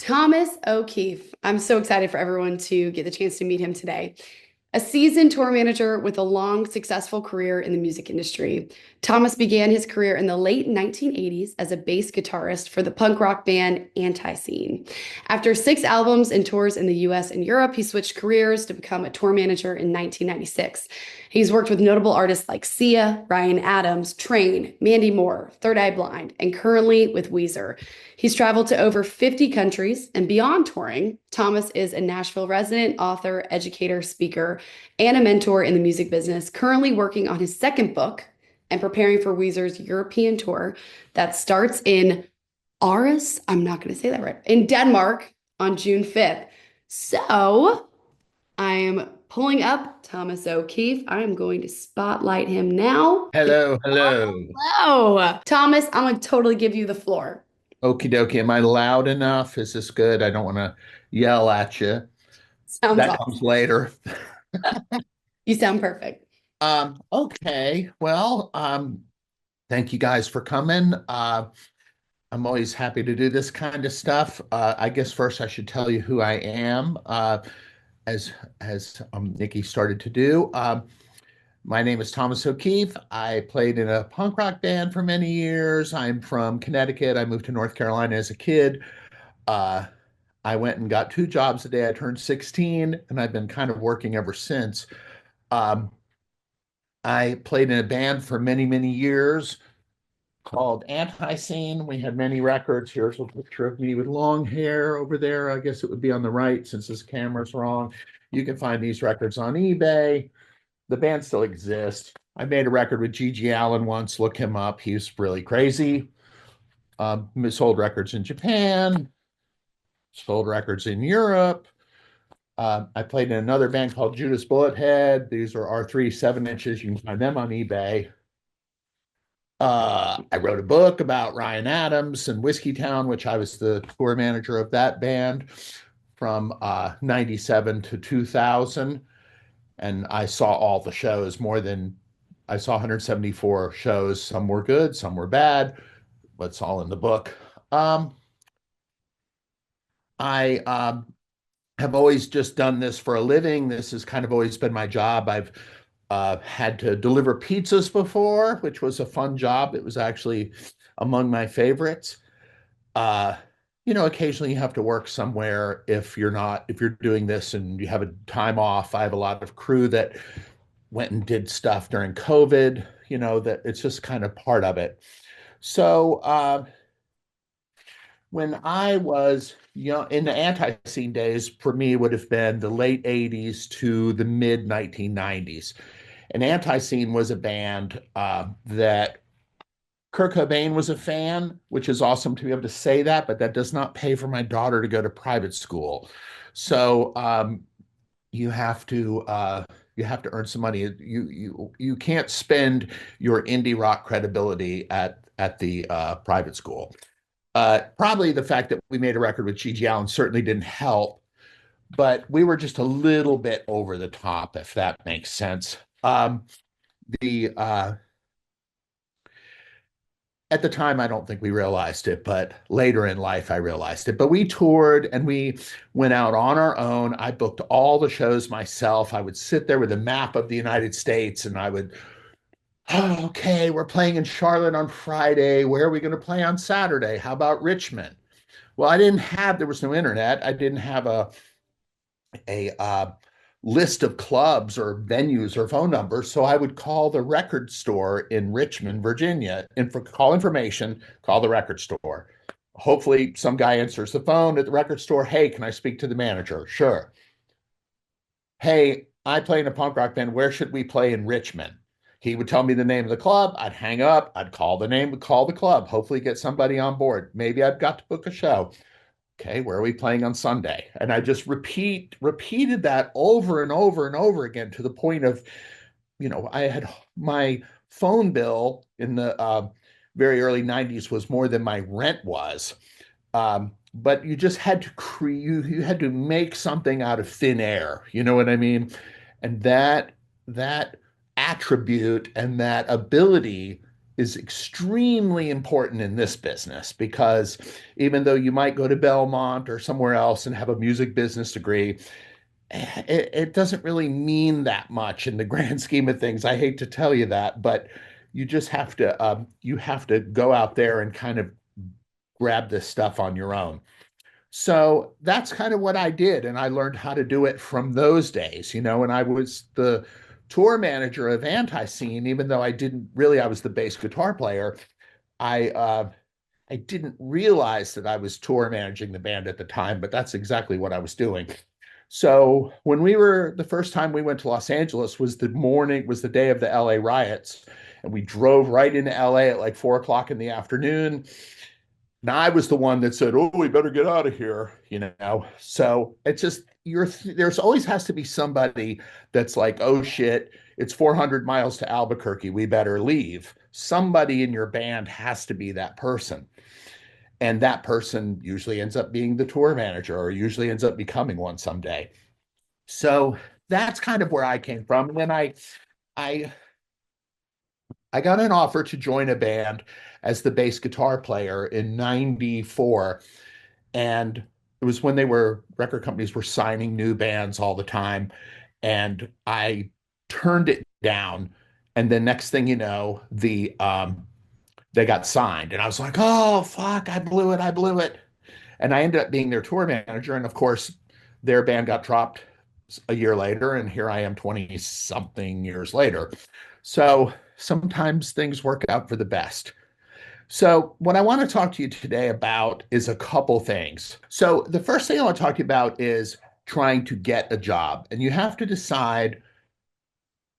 Thomas O'Keefe. I'm so excited for everyone to get the chance to meet him today. A seasoned tour manager with a long, successful career in the music industry, Thomas began his career in the late 1980s as a bass guitarist for the punk rock band ANTiSEEN. After 6 albums and tours in the US and Europe, he switched careers to become a tour manager in 1996. He's worked with notable artists like Sia, Ryan Adams, Train, Mandy Moore, Third Eye Blind, and currently with Weezer. He's traveled to over 50 countries, and beyond touring, Thomas is a Nashville resident, author, educator, speaker, and a mentor in the music business, currently working on his second book and preparing for Weezer's European tour that starts in Aarhus, I'm not going to say that right, in Denmark on June 5th. So I'm pulling up Thomas O'Keefe. I'm going to spotlight him now. Hello, hello. Hello. Thomas, I'm going to totally give you the floor. Okie dokie. Am I loud enough? Is this good? I don't want to yell at you. Sounds That comes awesome. later. You sound perfect. Okay. Well, thank you guys for coming. I'm always happy to do this kind of stuff. I guess first I should tell you who I am, as Nikki started to do. My name is Thomas O'Keefe. I played in a punk rock band for many years. I'm from Connecticut. I moved to North Carolina as a kid. Uh, I went and got 2 jobs the day I turned 16, and I've been kind of working ever since. Um, I played in a band for many, many years called ANTiSEEN. We had many records. Here's a picture of me with long hair over there. I guess it would be on the right since this camera's wrong. You can find these records on eBay. The band still exists. I made a record with Gigi Allen once. Look him up. He's really crazy. Sold records in Japan, sold records in Europe. I played in another band called Judas Bullethead. These are R3 7 inches. You can find them on eBay. I wrote a book about Ryan Adams and Whiskey Town, which I was the tour manager of that band from 97 to 2000. And I saw all the shows I saw 174 shows. Some were good, some were bad. What's all in the book. I have always just done this for a living. This has kind of always been my job. I've had to deliver pizzas before, which was a fun job. It was actually among my favorites. Uh, Occasionally you have to work somewhere if you're doing this and you have a time off. I have a lot of crew that went and did stuff during COVID, that it's just kind of part of it. So when I was in the ANTiSEEN days, for me would have been the late 80s to the mid 1990s. And ANTiSEEN was a band that Kurt Cobain was a fan, which is awesome to be able to say that, but that does not pay for my daughter to go to private school. So you have to earn some money. You can't spend your indie rock credibility at the private school. Probably the fact that we made a record with Gigi Allen certainly didn't help, but we were just a little bit over the top, if that makes sense. The At the time, I don't think we realized it, but later in life, I realized it. But we toured and we went out on our own. I booked all the shows myself. I would sit there with a map of the United States and I would, oh, okay, we're playing in Charlotte on Friday. Where are we going to play on Saturday? How about Richmond? Well, there was no internet. I didn't have a list of clubs or venues or phone numbers. So I would call the record store in Richmond, Virginia, and call information, call the record store. Hopefully, some guy answers the phone at the record store. Hey, can I speak to the manager? Sure. Hey, I play in a punk rock band. Where should we play in Richmond? He would tell me the name of the club. I'd hang up. I'd call the name, call the club, hopefully get somebody on board. Maybe I've got to book a show. Okay, where are we playing on Sunday? And I just repeated that over and over and over again to the point of, I had my phone bill in the very early 90s was more than my rent was. But you just had to you had to make something out of thin air. You know what I mean? And that attribute and that ability is extremely important in this business because even though you might go to Belmont or somewhere else and have a music business degree, it doesn't really mean that much in the grand scheme of things. I hate to tell you that, but you have to go out there and kind of grab this stuff on your own. So that's kind of what I did, and I learned how to do it from those days, and I was the tour manager of ANTiSEEN, even though I was the bass guitar player. I didn't realize that I was tour managing the band at the time, but that's exactly what I was doing. So the first time we went to Los Angeles was the day of the LA riots. And we drove right into LA at like 4 o'clock in the afternoon. Now I was the one that said, "Oh, we better get out of here." So it's just there's always has to be somebody that's like, "Oh shit, it's 400 miles to Albuquerque. We better leave." Somebody in your band has to be that person. And that person usually ends up being the tour manager or usually ends up becoming one someday. So that's kind of where I came from. And then I I got an offer to join a band as the bass guitar player in 94. And it was when record companies were signing new bands all the time. And I turned it down. And then next thing you know, they got signed. And I was like, oh, fuck, I blew it. And I ended up being their tour manager. And of course, their band got dropped a year later. And here I am 20 something years later. So sometimes things work out for the best. So, what I want to talk to you today about is a couple things. So, the first thing I want to talk to you about is trying to get a job. And you have to decide,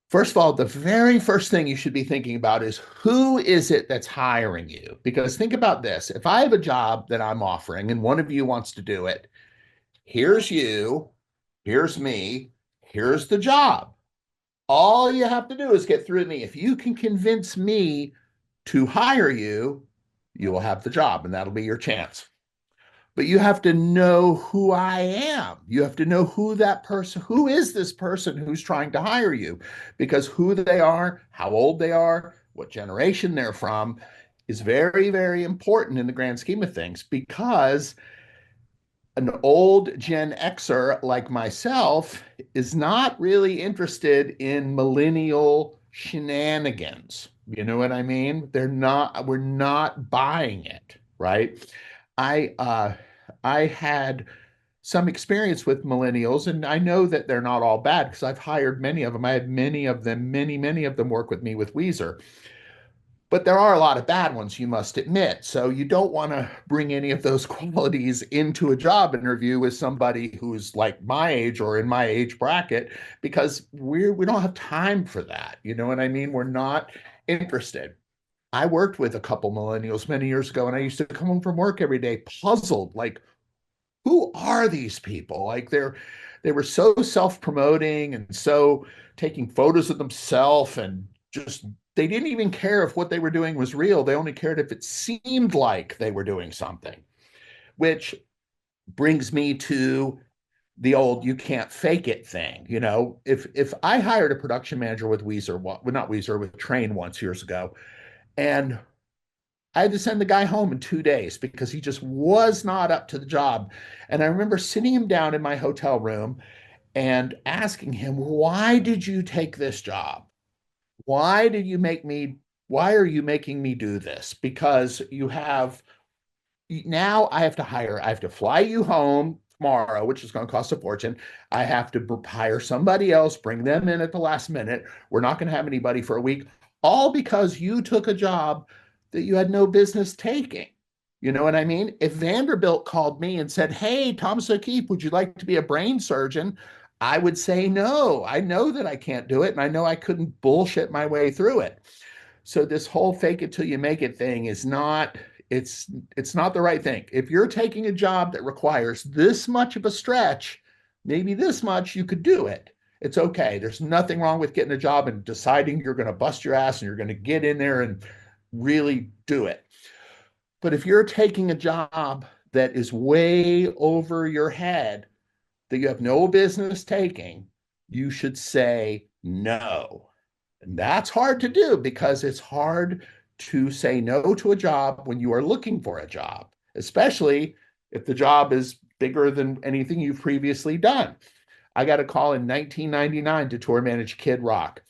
first of all, the very first thing you should be thinking about is who is it that's hiring you? Because think about this. If I have a job that I'm offering and one of you wants to do it, here's you, here's me, here's the job. All you have to do is get through me. If you can convince me to hire you, you will have the job and that'll be your chance. But you have to know who I am. You have to know who is this person who's trying to hire you? Because who they are, how old they are, what generation they're from is very, very important in the grand scheme of things because an old Gen Xer like myself is not really interested in millennial shenanigans. You know what I mean? We're not buying it, right? I uh I had some experience with millennials, and I know that they're not all bad because I've hired many of them. I had many of them, many of them work with me with Weezer. But there are a lot of bad ones, you must admit. So you don't want to bring any of those qualities into a job interview with somebody who's like my age or in my age bracket because we don't have time for that. You know what I mean? We're not interested. I worked with a couple millennials many years ago, and I used to come home from work every day puzzled, like, who are these people? Like they were so self-promoting and so taking photos of themselves and just they didn't even care if what they were doing was real. They only cared if it seemed like they were doing something, which brings me to the old you can't fake it thing. If I hired a production manager with Weezer, well, not Weezer, with Train once years ago, and I had to send the guy home in 2 days because he just was not up to the job. And I remember sitting him down in my hotel room and asking him, why did you take this job? Why did you make me, why are you making me do this? Because now I have to fly you home tomorrow, which is going to cost a fortune. I have to hire somebody else, bring them in at the last minute. We're not going to have anybody for a week, all because you took a job that you had no business taking. You know what I mean? If Vanderbilt called me and said, "Hey, Thomas O'Keefe, would you like to be a brain surgeon?" I would say no. I know that I can't do it, and I know I couldn't bullshit my way through it. So this whole fake it till you make it thing is not it's not the right thing. If you're taking a job that requires this much of a stretch, maybe this much, you could do it. It's okay. There's nothing wrong with getting a job and deciding you're going to bust your ass and you're going to get in there and really do it. But if you're taking a job that is way over your head that you have no business taking, you should say no. And that's hard to do because it's hard to say no to a job when you are looking for a job, especially if the job is bigger than anything you've previously done. I got a call in 1999 to tour manage Kid Rock.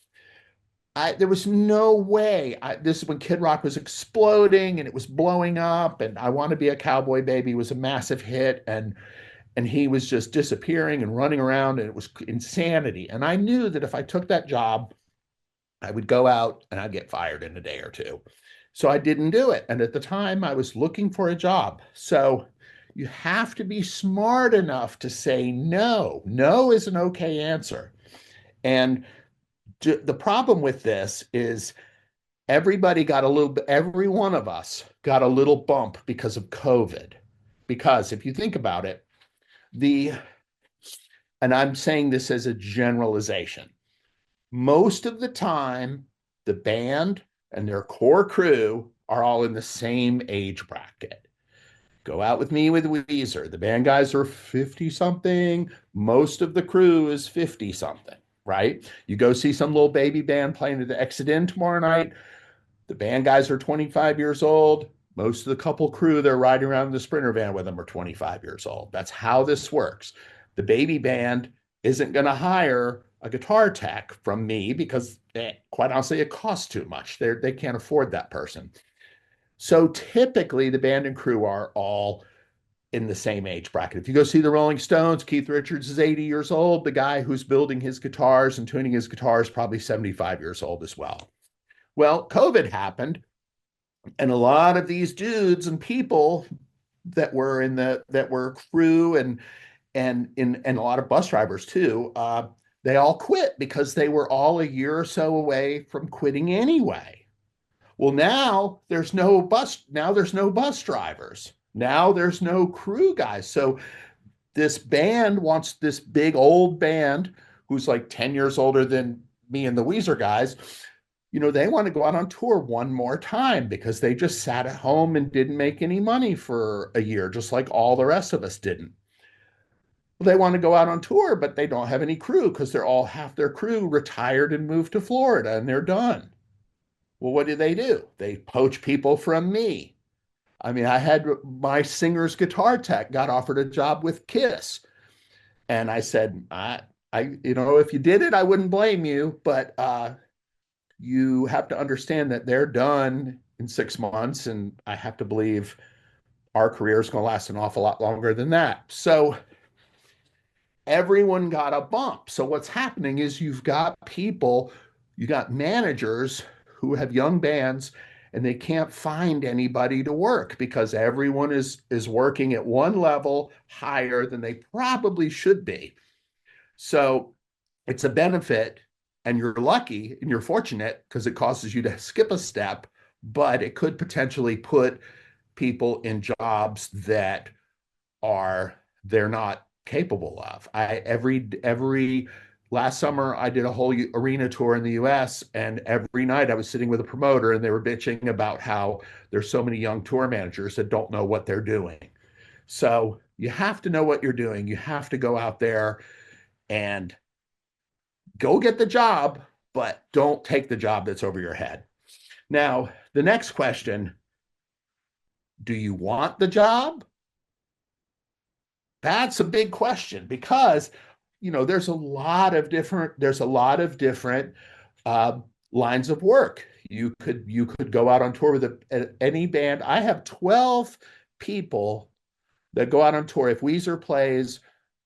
There was no way. This is when Kid Rock was exploding and it was blowing up, and I Want to Be a Cowboy Baby was a massive hit, and he was just disappearing and running around, and it was insanity. And I knew that if I took that job, I would go out and I'd get fired in a day or two. So I didn't do it. And at the time, I was looking for a job. So you have to be smart enough to say no. No is an okay answer. And the problem with this is every one of us got a little bump because of COVID. Because if you think about it, the, and I'm saying this as a generalization, most of the time, the band and their core crew are all in the same age bracket. Go out with me with Weezer. The band guys are 50 something. Most of the crew is 50 something, right? You go see some little baby band playing at the Exodin tomorrow night. The band guys are 25 years old. Most of the couple crew they're riding around in the Sprinter van with them are 25 years old. That's how this works. The baby band isn't going to hire a guitar tech from me because, quite honestly, it costs too much. They can't afford that person. So typically, the band and crew are all in the same age bracket. If you go see the Rolling Stones, Keith Richards is 80 years old. The guy who's building his guitars and tuning his guitars is probably 75 years old as well. Well, COVID happened, and a lot of these dudes and people that were crew and a lot of bus drivers too, they all quit because they were all a year or so away from quitting anyway. Well, now there's no bus drivers. Now there's no crew guys. So this band wants this big old band who's like 10 years older than me and the Weezer guys. They want to go out on tour one more time because they just sat at home and didn't make any money for a year, just like all the rest of us didn't. Well, they want to go out on tour, but they don't have any crew because half their crew retired and moved to Florida and they're done. Well, what do? They poach people from me. I mean, I had my singer's guitar tech got offered a job with Kiss. And I said, if you did it, I wouldn't blame you, but you have to understand that they're done in 6 months, and I have to believe our career is going to last an awful lot longer than that. So everyone got a bump. So what's happening is you got managers who have young bands and they can't find anybody to work because everyone is working at one level higher than they probably should be. So it's a benefit, and you're lucky and you're fortunate because it causes you to skip a step, but it could potentially put people in jobs that they're not capable of. Every last summer I did a whole arena tour in the US, and every night I was sitting with a promoter and they were bitching about how there's so many young tour managers that don't know what they're doing. So you have to know what you're doing. You have to go out there and go get the job, but don't take the job that's over your head. Now, the next question, do you want the job? That's a big question because, there's a lot of different lines of work. You could go out on tour with any band. I have 12 people that go out on tour. If Weezer plays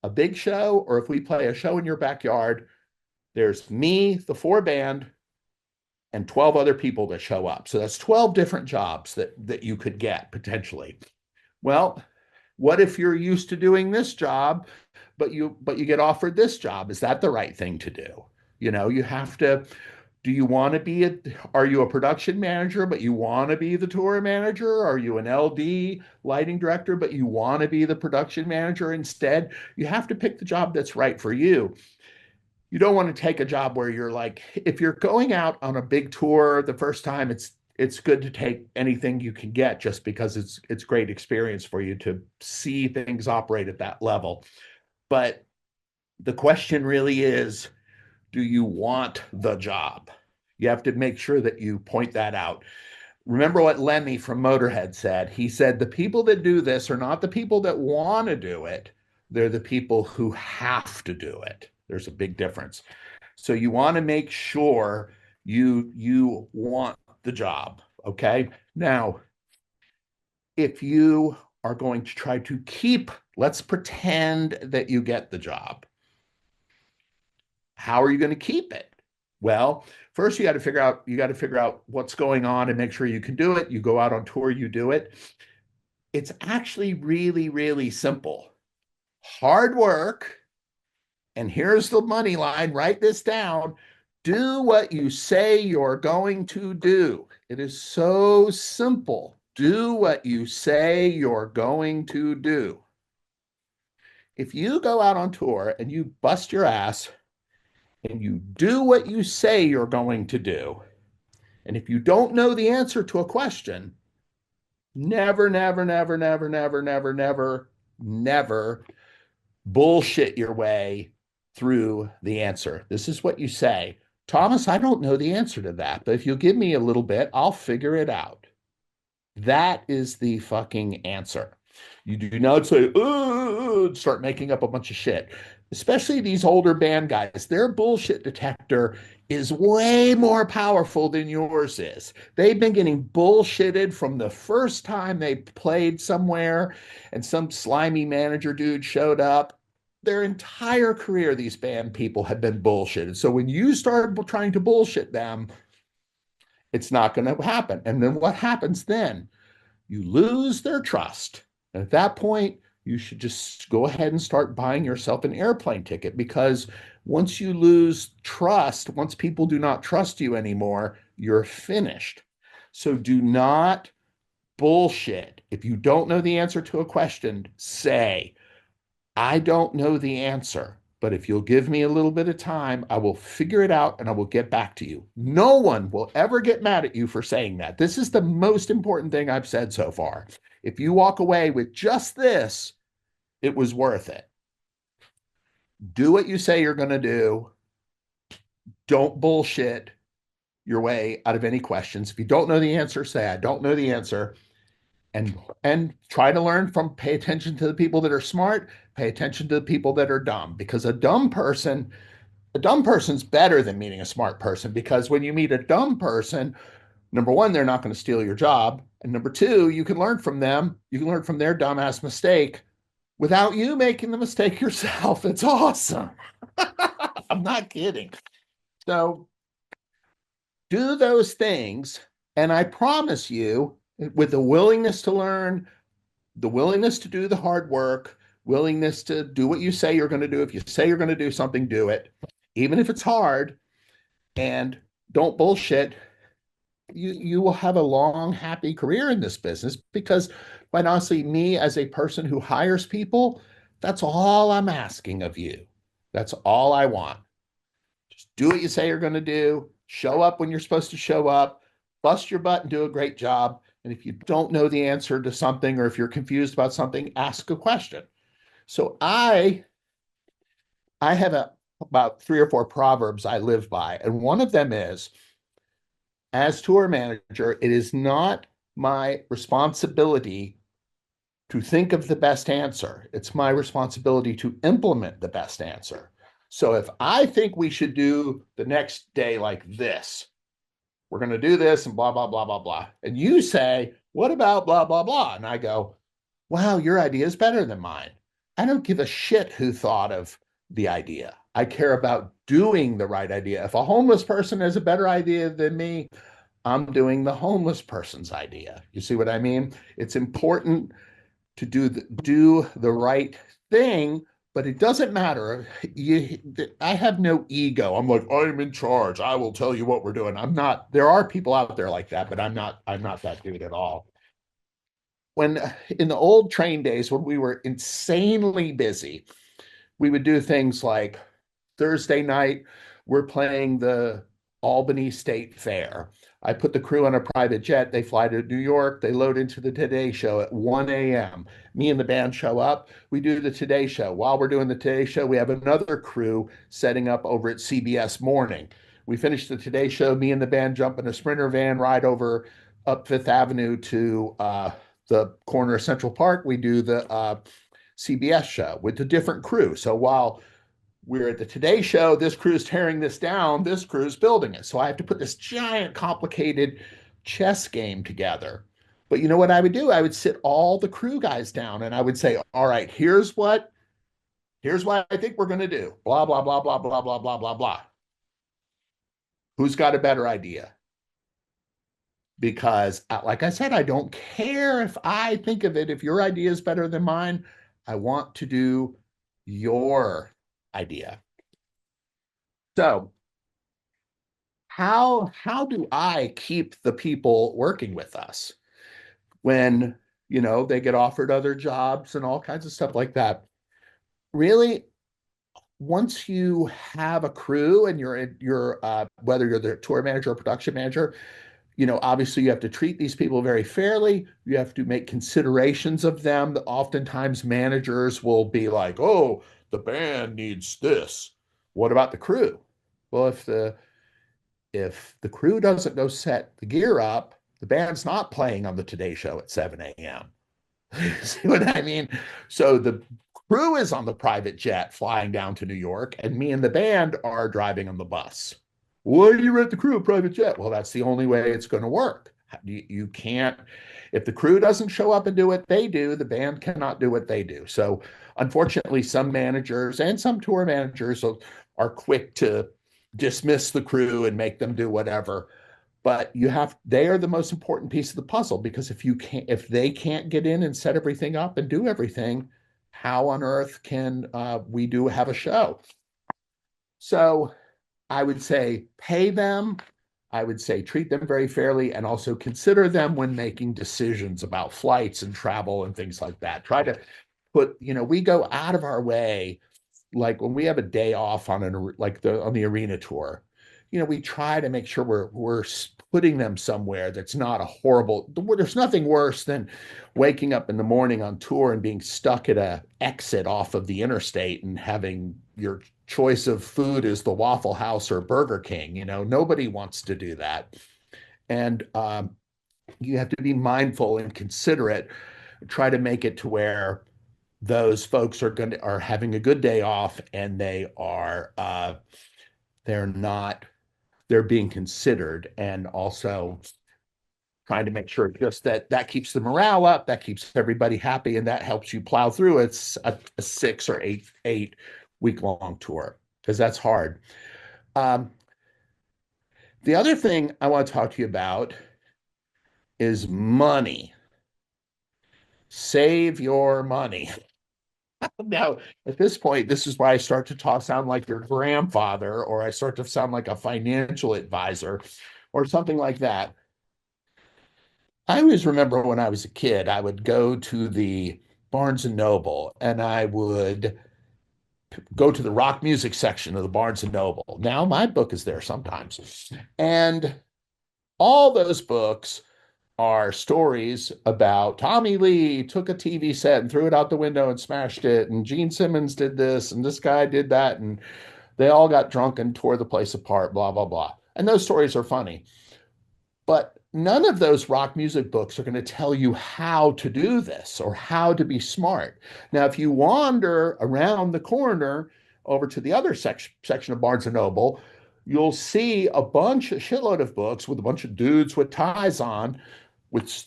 a big show or if we play a show in your backyard, there's me, the 4 band, and 12 other people that show up. So that's 12 different jobs that you could get potentially. Well, what if you're used to doing this job, but you get offered this job? Is that the right thing to do? You have to, do you want to are you a production manager, but you want to be the tour manager? Are you an LD lighting director, but you want to be the production manager instead? You have to pick the job that's right for you. You don't want to take a job where you're like, if you're going out on a big tour the first time, it's good to take anything you can get just because it's great experience for you to see things operate at that level. But the question really is, do you want the job? You have to make sure that you point that out. Remember what Lemmy from Motorhead said? He said, the people that do this are not the people that want to do it. They're the people who have to do it. There's a big difference. So you want to make sure you want the job. Okay. Now, if you are going to try to keep, let's pretend that you get the job. How are you going to keep it? Well, first you got to figure out what's going on and make sure you can do it. You go out on tour, you do it. It's actually really, really simple. Hard work, and here's the money line, write this down. Do what you say you're going to do. It is so simple. Do what you say you're going to do. If you go out on tour and you bust your ass and you do what you say you're going to do, and if you don't know the answer to a question, never, never, never, never, never, never, never, never bullshit your way through the answer. This is what you say. Thomas, I don't know the answer to that, but if you'll give me a little bit, I'll figure it out. That is the fucking answer. You do not say, start making up a bunch of shit. Especially these older band guys, their bullshit detector is way more powerful than yours is. They've been getting bullshitted from the first time they played somewhere and some slimy manager dude showed up. Their entire career, these band people have been bullshitted. So when you start trying to bullshit them, it's not going to happen. And then what happens then? You lose their trust. And at that point, you should just go ahead and start buying yourself an airplane ticket, because once you lose trust, once people do not trust you anymore, you're finished. So do not bullshit. If you don't know the answer to a question, say, I don't know the answer, but if you'll give me a little bit of time, I will figure it out and I will get back to you. No one will ever get mad at you for saying that. This is the most important thing I've said so far. If you walk away with just this, it was worth it. Do what you say you're going to do. Don't bullshit your way out of any questions. If you don't know the answer, say, I don't know the answer. And try to learn from, pay attention to the people that are smart, pay attention to the people that are dumb, because a dumb person's better than meeting a smart person, because when you meet a dumb person, number one, they're not going to steal your job. And number two, you can learn from them. You can learn from their dumbass mistake without you making the mistake yourself. It's awesome. I'm not kidding. So do those things. And I promise you, with the willingness to learn, the willingness to do the hard work, willingness to do what you say you're going to do. If you say you're going to do something, do it, even if it's hard, and don't bullshit. You will have a long, happy career in this business, because quite honestly, me as a person who hires people, that's all I'm asking of you. That's all I want. Just do what you say you're going to do. Show up when you're supposed to show up. Bust your butt and do a great job. And if you don't know the answer to something, or if you're confused about something, ask a question. So I have about 3 or 4 proverbs I live by. And one of them is, as tour manager, it is not my responsibility to think of the best answer. It's my responsibility to implement the best answer. So if I think we should do the next day like this, we're going to do this and blah, blah, blah, blah, blah. And you say, what about blah, blah, blah? And I go, wow, your idea is better than mine. I don't give a shit who thought of the idea. I care about doing the right idea. If a homeless person has a better idea than me, I'm doing the homeless person's idea. You see what I mean? It's important to do the right thing, but it doesn't matter. I have no ego. I'm like, I'm in charge. I will tell you what we're doing. I'm not. There are people out there like that, but I'm not that dude at all. When in the old train days, when we were insanely busy, we would do things like Thursday night, we're playing the Albany State Fair. I put the crew on a private jet. They fly to New York. They load into the Today Show at 1 a.m. Me and the band show up. We do the Today Show. While we're doing the Today Show, we have another crew setting up over at CBS Morning. We finish the Today Show. Me and the band jump in a Sprinter van, ride over up Fifth Avenue to the corner of Central Park, we do the CBS show with a different crew. So while we're at the Today Show, this crew's tearing this down, this crew's building it. So I have to put this giant, complicated chess game together. But you know what I would do? I would sit all the crew guys down and I would say, all right, here's what I think we're going to do. Blah, blah, blah, blah, blah, blah, blah, blah, blah. Who's got a better idea? Because, like I said, I don't care if I think of it. If your idea is better than mine, I want to do your idea. So, how do I keep the people working with us when, they get offered other jobs and all kinds of stuff like that? Really, once you have a crew and you're whether you're the tour manager or production manager, obviously you have to treat these people very fairly. You have to make considerations of them. Oftentimes managers will be like, oh, the band needs this. What about the crew? Well, if the crew doesn't go set the gear up, the band's not playing on the Today Show at 7 a.m. See what I mean? So the crew is on the private jet flying down to New York, and me and the band are driving on the bus. Why do you rent the crew a private jet? Well, that's the only way it's going to work. You can't, if the crew doesn't show up and do what they do, the band cannot do what they do. So, unfortunately, some managers and some tour managers are quick to dismiss the crew and make them do whatever. But they are the most important piece of the puzzle, because if they can't get in and set everything up and do everything, how on earth can we have a show? So I would say pay them. I would say treat them very fairly, and also consider them when making decisions about flights and travel and things like that. Try to we go out of our way, like when we have a day off on on the arena tour. We try to make sure we're putting them somewhere that's not a horrible. There's nothing worse than waking up in the morning on tour and being stuck at a exit off of the interstate and having your choice of food is the Waffle House or Burger King. Nobody wants to do that. And you have to be mindful and considerate. Try to make it to where those folks are having a good day off, and they're being considered, and also trying to make sure just that keeps the morale up, that keeps everybody happy, and that helps you plow through. It's a 6 or 8 week long tour, because that's hard. The other thing I want to talk to you about is money. Save your money. Now, at this point, this is why I start to sound like your grandfather, or I start to sound like a financial advisor or something like that. I always remember when I was a kid, I would go to the Barnes and Noble, and I would go to the rock music section of the Barnes and Noble. Now my book is there sometimes. And all those books are stories about Tommy Lee took a TV set and threw it out the window and smashed it, and Gene Simmons did this, and this guy did that, and they all got drunk and tore the place apart, blah, blah, blah. And those stories are funny. But none of those rock music books are going to tell you how to do this or how to be smart. Now, if you wander around the corner over to the other section of Barnes and Noble, you'll see a shitload of books with a bunch of dudes with ties on, with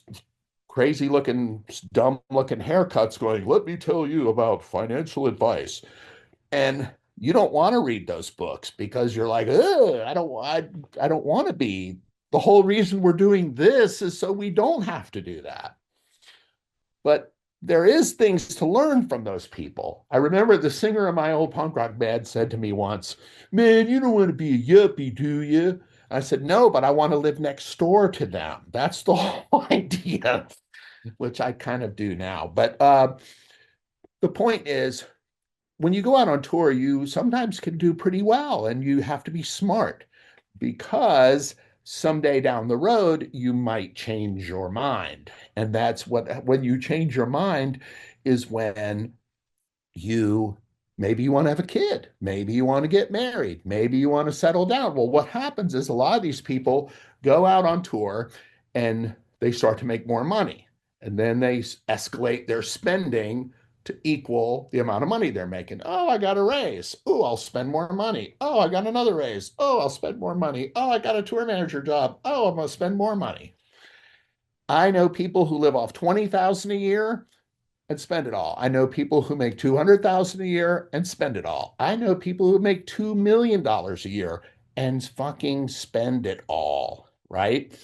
crazy looking, dumb looking haircuts going, let me tell you about financial advice. And you don't want to read those books because you're like, I don't want to be. The whole reason we're doing this is so we don't have to do that. But there is things to learn from those people. I remember the singer of my old punk rock band said to me once, man, you don't want to be a yuppie, do you? I said, no, but I want to live next door to them. That's the whole idea, which I kind of do now. But the point is, when you go out on tour, you sometimes can do pretty well, and you have to be smart, because someday down the road, you might change your mind. And when you change your mind is when maybe you want to have a kid, maybe you want to get married, maybe you want to settle down. Well, what happens is a lot of these people go out on tour, and they start to make more money. And then they escalate their spending to equal the amount of money they're making. Oh, I got a raise. Oh, I'll spend more money. Oh, I got another raise. Oh, I'll spend more money. Oh, I got a tour manager job. Oh, I'm going to spend more money. I know people who live off 20,000 a year and spend it all. I know people who make 200,000 a year and spend it all. I know people who make $2 million a year and fucking spend it all, right?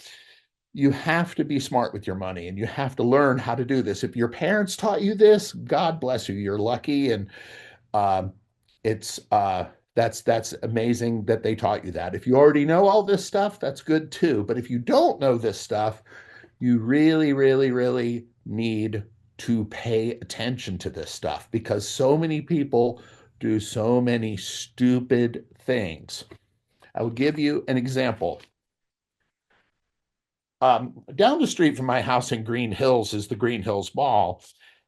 You have to be smart with your money and you have to learn how to do this. If your parents taught you this, God bless you. You're lucky, and um, it's that's amazing that they taught you that. If you already know all this stuff, that's good too. But if you don't know this stuff, you really, really, really need to pay attention to this stuff because so many people do so many stupid things. I will give you an example. Down the street from my house in Green Hills is the Green Hills Mall,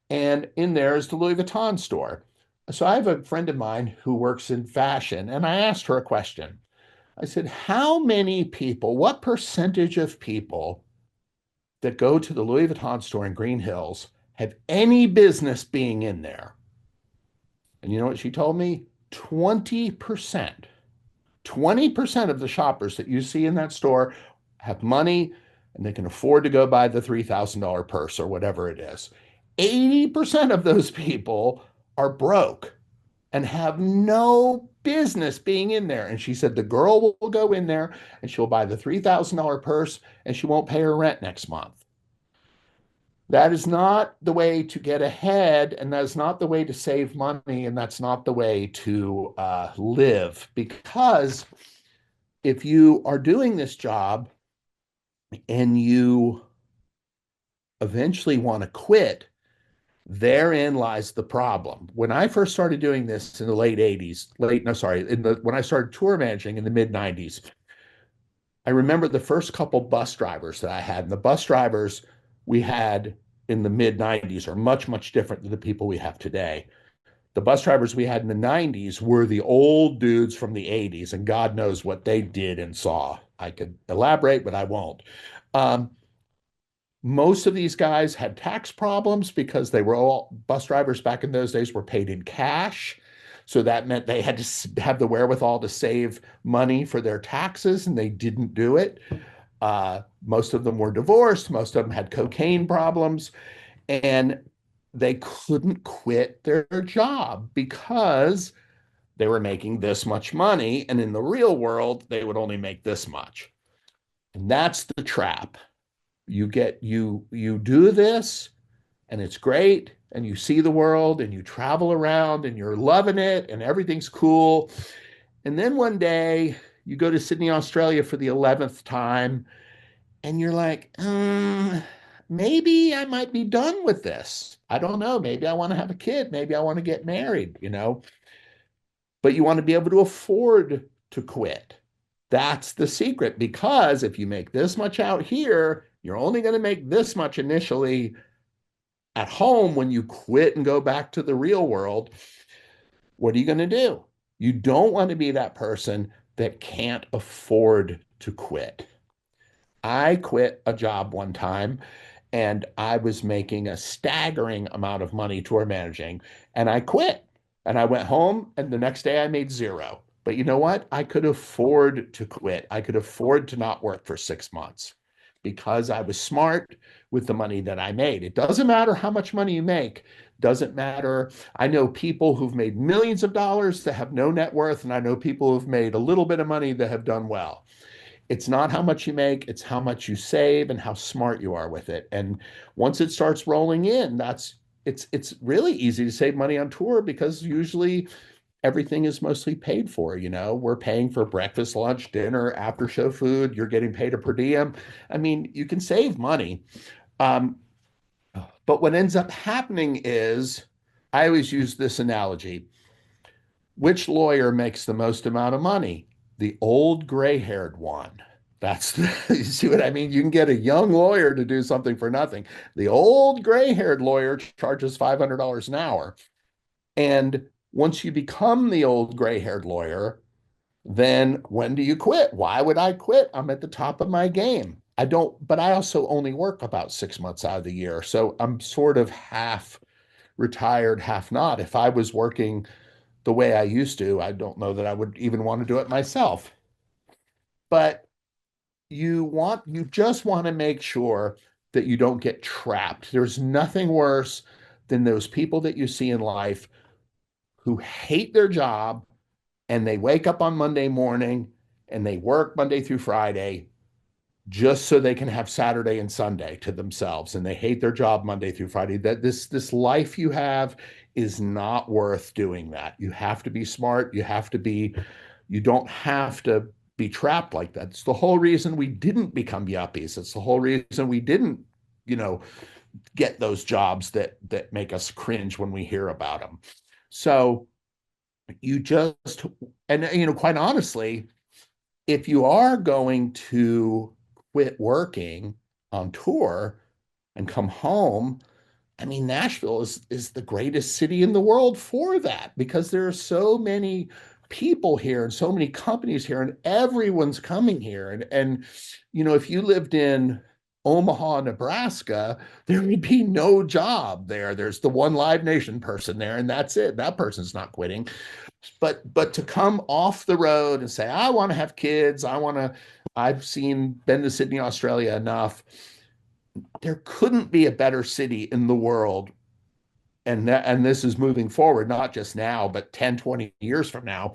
and in there is the Louis Vuitton store. So I have a friend of mine who works in fashion, and I asked her a question. I said, how many people, what percentage of people that go to the Louis Vuitton store in Green Hills have any business being in there? And you know what she told me? 20%. 20% of the shoppers that you see in that store have money and they can afford to go buy the $3,000 purse or whatever it is. 80% of those people are broke and have no business being in there. And she said the girl will go in there and she'll buy the $3,000 purse and she won't pay her rent next month. That is not the way to get ahead, and that is not the way to save money, and that's not the way to live. Because if you are doing this job and you eventually want to quit, therein lies the problem. When I first started doing this in the late 80s, when I started tour managing in the mid 90s, I remember the first couple bus drivers that I had. And the bus drivers we had in the mid 90s are much, much different than the people we have today. The bus drivers we had in the 90s were the old dudes from the 80s, and God knows what they did and saw. I could elaborate, but I won't. Um, Most of these guys had tax problems because they were all bus drivers back in those days were paid in cash. So that meant they had to have the wherewithal to save money for their taxes, and they didn't do it. Most of them were divorced. Most of them had cocaine problems, and they couldn't quit their job because they were making this much money. And in the real world, they would only make this much. And that's the trap. You do this and it's great and you see the world and you travel around and you're loving it and everything's cool. And then one day you go to Sydney, Australia for the 11th time and you're like, maybe I might be done with this. I don't know. Maybe I want to have a kid. Maybe I want to get married, but you want to be able to afford to quit. That's the secret, because if you make this much out here, you're only going to make this much initially at home. When you quit and go back to the real world, what are you going to do? You don't want to be that person that can't afford to quit. I quit a job one time and I was making a staggering amount of money tour managing, and I quit. And I went home, and the next day I made zero. But you know what? I could afford to quit. I could afford to not work for 6 months because I was smart with the money that I made. It doesn't matter how much money you make. Doesn't matter. I know people who've made millions of dollars that have no net worth, and I know people who've made a little bit of money that have done well. It's not how much you make, it's how much you save and how smart you are with it. And once it starts rolling in, it's really easy to save money on tour because usually everything is mostly paid for. We're paying for breakfast, lunch, dinner, after show food. You're getting paid a per diem. I mean, you can save money. Um, but what ends up happening is, I always use this analogy. Which lawyer makes the most amount of money? The old gray-haired one. You see what I mean? You can get a young lawyer to do something for nothing. The old gray-haired lawyer charges $500 an hour. And once you become the old gray-haired lawyer, then when do you quit? Why would I quit? I'm at the top of my game. I don't, but I also only work about 6 months out of the year. So I'm sort of half retired, half not. If I was working the way I used to, I don't know that I would even want to do it myself. But you just want to make sure that you don't get trapped. There's nothing worse than those people that you see in life who hate their job and they wake up on Monday morning and they work Monday through Friday just so they can have Saturday and Sunday to themselves, and they hate their job Monday through Friday. That this life you have is not worth doing that. You have to be smart. You don't have to be trapped like that. It's the whole reason we didn't become yuppies. It's the whole reason we didn't, you know, get those jobs that make us cringe when we hear about them. So you just, and quite honestly, if you are going to quit working on tour and come home, I mean, Nashville is the greatest city in the world for that, because there are so many people here and so many companies here, and everyone's coming here. And if you lived in Omaha, Nebraska, there would be no job there. There's the one Live Nation person there, and that's it. That person's not quitting. But to come off the road and say, I want to have kids, been to Sydney, Australia enough. There couldn't be a better city in the world. And this is moving forward, not just now, but 10, 20 years from now,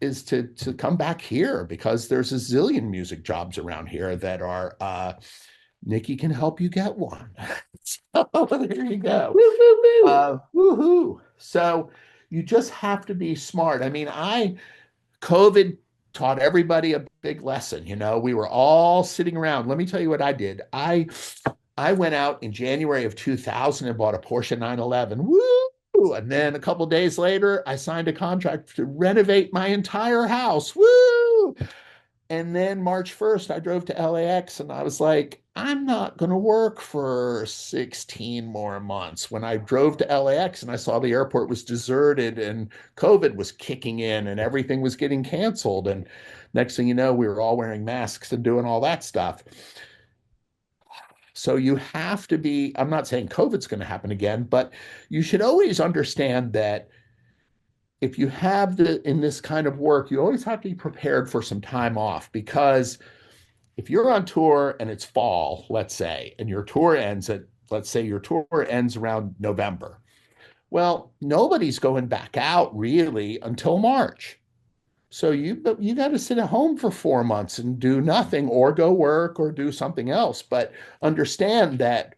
is to come back here, because there's a zillion music jobs around here that are Nikki can help you get one. So there you go. Woo, woo, woo. Woohoo. So you just have to be smart. I mean, COVID taught everybody a big lesson. We were all sitting around. Let me tell you what I did. I went out in January of 2000 and bought a Porsche 911. Woo! And then a couple of days later, I signed a contract to renovate my entire house. Woo! And then March 1st, I drove to LAX and I was like, I'm not going to work for 16 more months. When I drove to LAX and I saw the airport was deserted and COVID was kicking in and everything was getting canceled. And next thing you know, we were all wearing masks and doing all that stuff. So you have to be, I'm not saying COVID's going to happen again, but you should always understand that if you have in this kind of work, you always have to be prepared for some time off, because if you're on tour and it's fall, let's say, and let's say your tour ends around November. Well, nobody's going back out really until March. So you got to sit at home for 4 months and do nothing, or go work or do something else. But understand that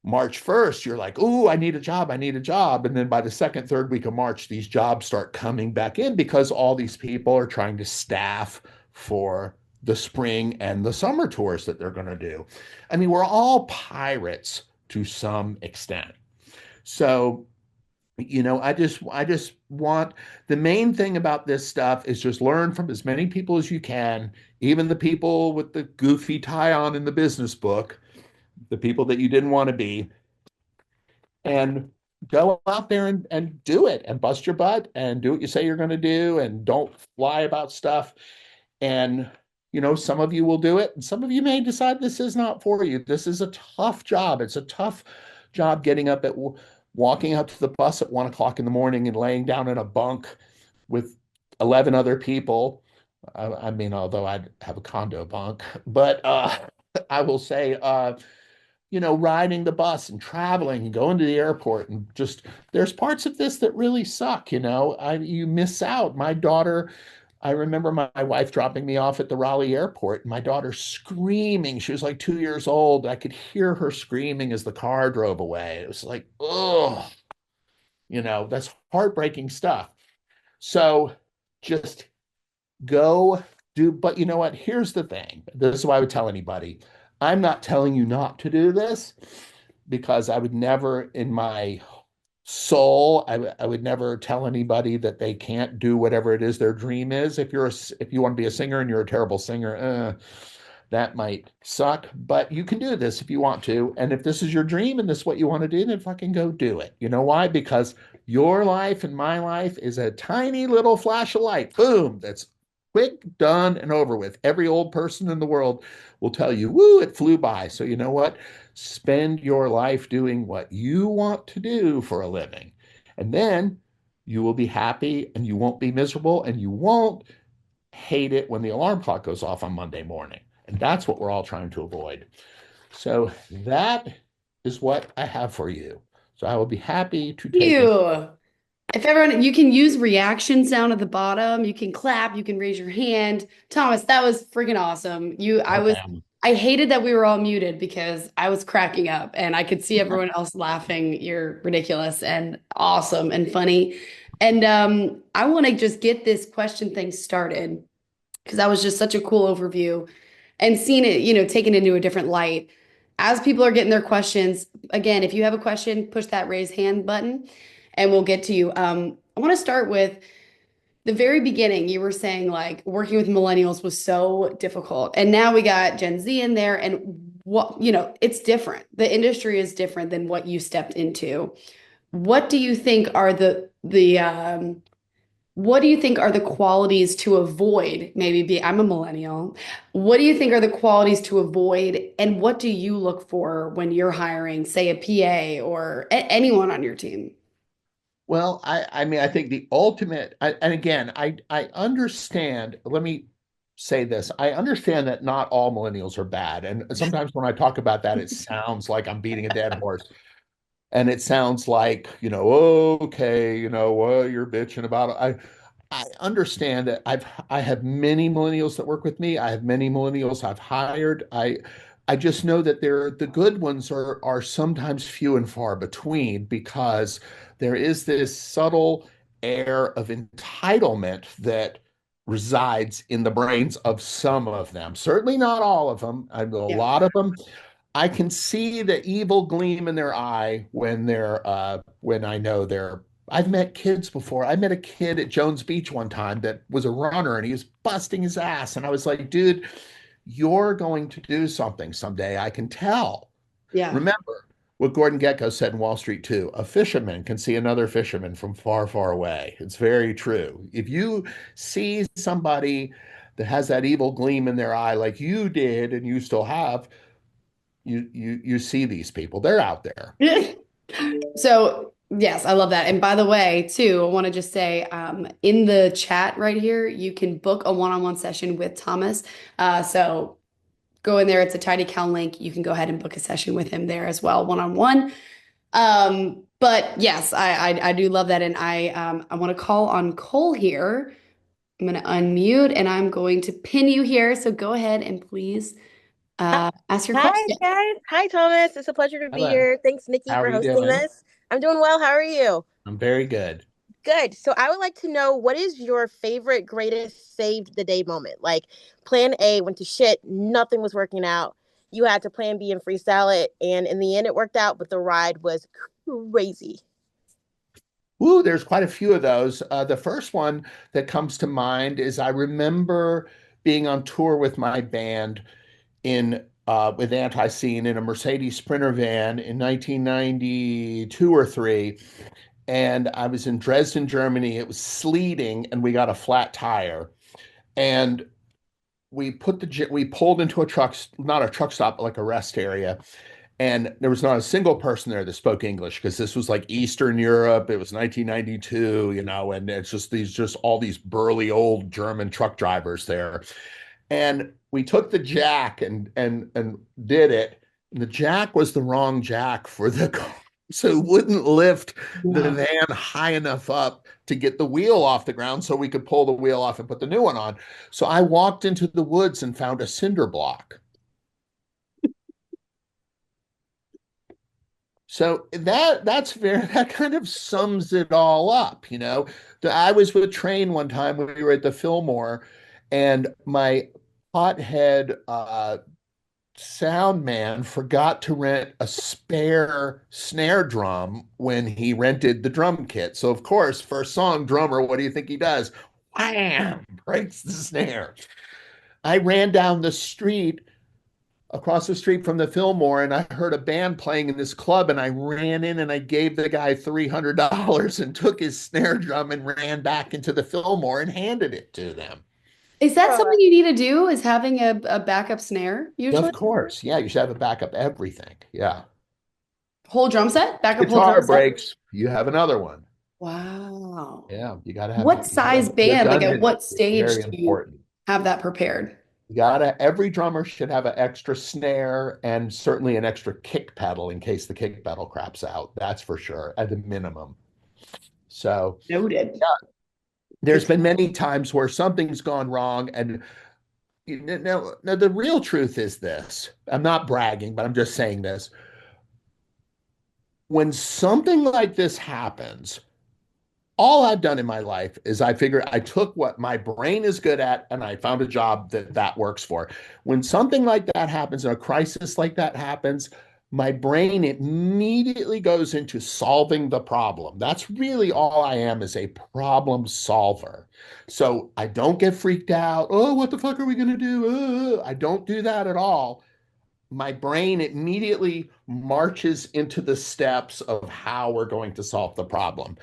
March 1st, you're like, ooh, I need a job. I need a job. And then by the second, third week of March, these jobs start coming back in, because all these people are trying to staff for the spring and the summer tours that they're going to do. I mean, we're all pirates to some extent. So, I just want, the main thing about this stuff is just learn from as many people as you can, even the people with the goofy tie on in the business book, the people that you didn't want to be, and go out there and do it and bust your butt and do what you say you're going to do, and don't lie about stuff. And, some of you will do it, and some of you may decide this is not for you. This is a tough job. It's a tough job walking up to the bus at 1 o'clock in the morning and laying down in a bunk with 11 other people. I mean, although I'd have a condo bunk, but I will say, riding the bus and traveling and going to the airport, and just, there's parts of this that really suck. You miss out. I remember my wife dropping me off at the Raleigh airport, and my daughter screaming. She was like 2 years old. I could hear her screaming as the car drove away. It was like, oh, that's heartbreaking stuff. So just go do, but you know what? Here's the thing. This is why I would tell anybody. I'm not telling you not to do this, because I would never in my soul, I would never tell anybody that they can't do whatever it is their dream is. If you want to be a singer and you're a terrible singer, that might suck, but you can do this if you want to. And if this is your dream and this is what you want to do, then fucking go do it. You know why? Because your life and my life is a tiny little flash of light. Boom. That's quick, done, and over with. Every old person in the world will tell you, woo, it flew by. So you know what? Spend your life doing what you want to do for a living. And then you will be happy and you won't be miserable and you won't hate it when the alarm clock goes off on Monday morning. And that's what we're all trying to avoid. So that is what I have for you. So I will be happy to take it. You. If everyone, you can use reactions down at the bottom. You can clap. You can raise your hand. Thomas, that was freaking awesome. Okay. I hated that we were all muted because I was cracking up and I could see everyone else laughing. You're ridiculous and awesome and funny. And I want to just get this question thing started because that was just such a cool overview and seeing it, taken into a different light. As people are getting their questions, again, if you have a question, push that raise hand button and we'll get to you. I want to start with the very beginning. You were saying like working with millennials was so difficult. And now we got Gen Z in there and it's different. The industry is different than what you stepped into. What do you think are what do you think are the qualities to avoid? I'm a millennial. What do you think are the qualities to avoid, and what do you look for when you're hiring, say, a PA or anyone on your team? Well, I mean, I think the ultimate, and again, I understand. Let me say this. I understand that not all millennials are bad. And sometimes when I talk about that, it sounds like I'm beating a dead horse. And it sounds like, okay, what you're bitching about. I understand that I have many millennials that work with me. I have many millennials I've hired. I just know that the good ones are sometimes few and far between because there is this subtle air of entitlement that resides in the brains of some of them. Certainly not all of them. I know a Yeah. lot of them. I can see the evil gleam in their eye when I know they're I've met kids before. I met a kid at Jones Beach one time that was a runner and he was busting his ass. And I was like, dude, you're going to do something someday. I can tell. Yeah. Remember what Gordon Gekko said in Wall Street too. A fisherman can see another fisherman from far, far away. It's very true. If you see somebody that has that evil gleam in their eye like you did and you still have, you see these people. They're out there. So, yes, I love that. And by the way, too, I want to just say in the chat right here, you can book a one-on-one session with Thomas. So go in there. It's a TidyCal link. You can go ahead and book a session with him there as well, one-on-one. But yes, I do love that. And I want to call on Cole here. I'm going to unmute and I'm going to pin you here. So go ahead and please ask your Hi, question. guys. Hi, Thomas. It's a pleasure to be Hello. here. Thanks, Nikki, How are for you hosting doing? this. I'm doing well. How are you? I'm very good. Good. So, I would like to know what is your favorite, greatest saved the day moment? Like, plan A went to shit, nothing was working out. You had to plan B and freestyle it. And in the end, it worked out, but the ride was crazy. Ooh, there's quite a few of those. The first one that comes to mind is I remember being on tour with my band in with ANTiSEEN in a Mercedes Sprinter van in 1992 or three, and I was in Dresden, Germany. It was sleeting, and we got a flat tire, and we pulled into a truck, not a truck stop, but like a rest area, and there was not a single person there that spoke English because this was like Eastern Europe. It was 1992, and it's just all these burly old German truck drivers there. And we took the jack and did it. And the jack was the wrong jack for the car. So it wouldn't lift the No. van high enough up to get the wheel off the ground so we could pull the wheel off and put the new one on. So I walked into the woods and found a cinder block. So that kind of sums it all up, I was with a train one time when we were at the Fillmore, and my pothead sound man forgot to rent a spare snare drum when he rented the drum kit. So of course, first song, drummer, what do you think he does? Wham! Breaks the snare. I ran down the street across the street from the Fillmore and I heard a band playing in this club and I ran in and I gave the guy $300 and took his snare drum and ran back into the Fillmore and handed it to them. Is that Oh, something you need to do? Is having a backup snare usually? Of course. Yeah, you should have a backup everything. Yeah. Whole drum set? Backup whole drum Guitar set? breaks, you have another one. Wow. Yeah, you got to have What you got to size have band? Like at what redundancy. It's stage very do you important. have that prepared? You gotta every drummer should have an extra snare and certainly an extra kick pedal in case the kick pedal craps out. That's for sure, at a minimum. So Noted. yeah, there's Good. been many times where something's gone wrong, and now the real truth is this. I'm not bragging, but I'm just saying this. When something like this happens, all I've done in my life is I figure I took what my brain is good at and I found a job that works for. When something like that happens, and a crisis like that happens, my brain immediately goes into solving the problem. That's really all I am, is a problem solver. So I don't get freaked out. Oh, what the fuck are we going to do? I don't do that at all. My brain immediately marches into the steps of how we're going to solve the problem.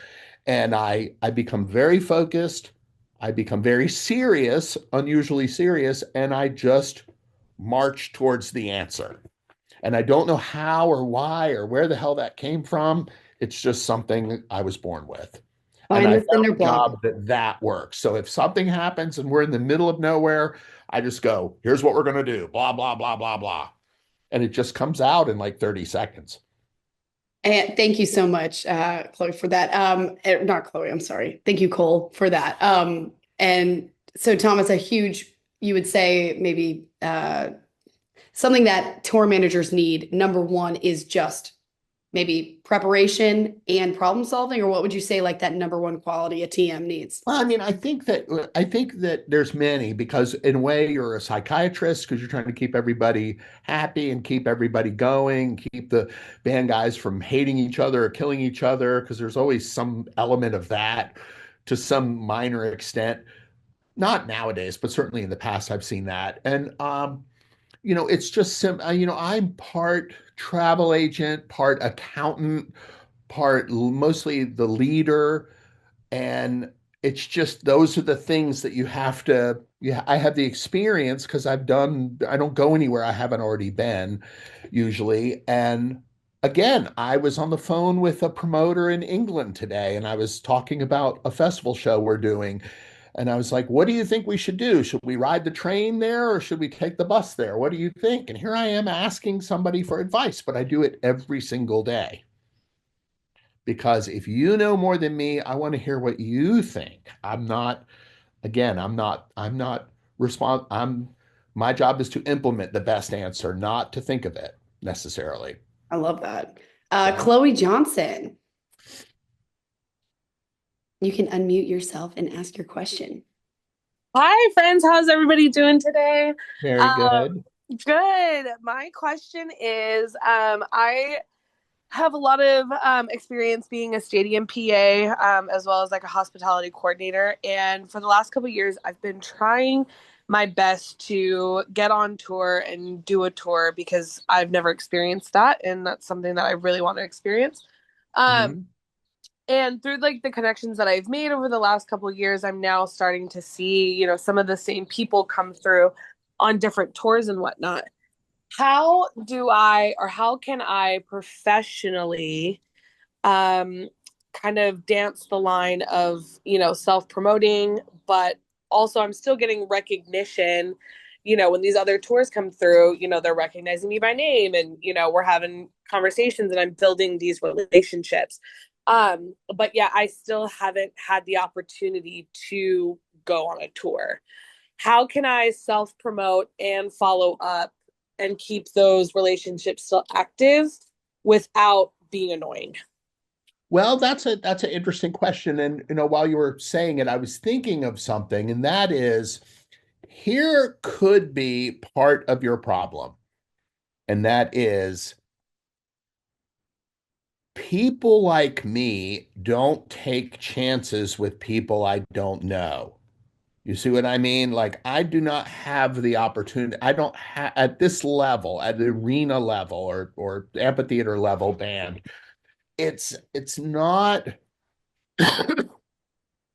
And I become very focused. I become very serious, unusually serious, and I just march towards the answer. And I don't know how or why or where the hell that came from. It's just something I was born with. And Find I the found cinder a block. job that works. So if something happens and we're in the middle of nowhere, I just go, here's what we're going to do, blah, blah, blah, blah, blah. And it just comes out in like 30 seconds. And thank you so much, Chloe, for that. Not Chloe, I'm sorry. Thank you, Cole, for that. And so, Thomas, a huge, you would say maybe something that tour managers need, number one, is just maybe preparation and problem solving, or what would you say like that number one quality a TM needs? Well, I mean, I think that there's many, because in a way you're a psychiatrist because you're trying to keep everybody happy and keep everybody going, keep the band guys from hating each other or killing each other, because there's always some element of that to some minor extent. Not nowadays, but certainly in the past I've seen that. And it's just I'm part travel agent, part accountant, part mostly the leader, and it's just those are the things that you have to. Yeah, I have the experience because I don't go anywhere I haven't already been usually. And again, I was on the phone with a promoter in England today and I was talking about a festival show we're doing. And I was like, what do you think we should do? Should we ride the train there or should we take the bus there? What do you think? And here I am asking somebody for advice, but I do it every single day, because if you know more than me, I want to hear what you think. I'm my job is to implement the best answer, not to think of it necessarily. I love that. Yeah. Chloe Johnson, you can unmute yourself and ask your question. Hi, friends. How's everybody doing today? Very Um, good. Good. My question is, I have a lot of experience being a stadium PA, as well as like a hospitality coordinator. And for the last couple of years, I've been trying my best to get on tour and do a tour because I've never experienced that, and that's something that I really want to experience. Um, Mhm. and through like the connections that I've made over the last couple of years, I'm now starting to see, some of the same people come through on different tours and whatnot. How can I professionally um kind of dance the line of, self-promoting, but also I'm still getting recognition, when these other tours come through, they're recognizing me by name and, we're having conversations and I'm building these relationships. But yeah, I still haven't had the opportunity to go on a tour. How can I self promote and follow up and keep those relationships still active without being annoying? Well, that's an interesting question. And while you were saying it, I was thinking of something, and that is, here could be part of your problem. And that is, people like me don't take chances with people I don't know. You see what I mean? Like, I do not have the opportunity. I don't have at this level, at the arena level or amphitheater level band. It's not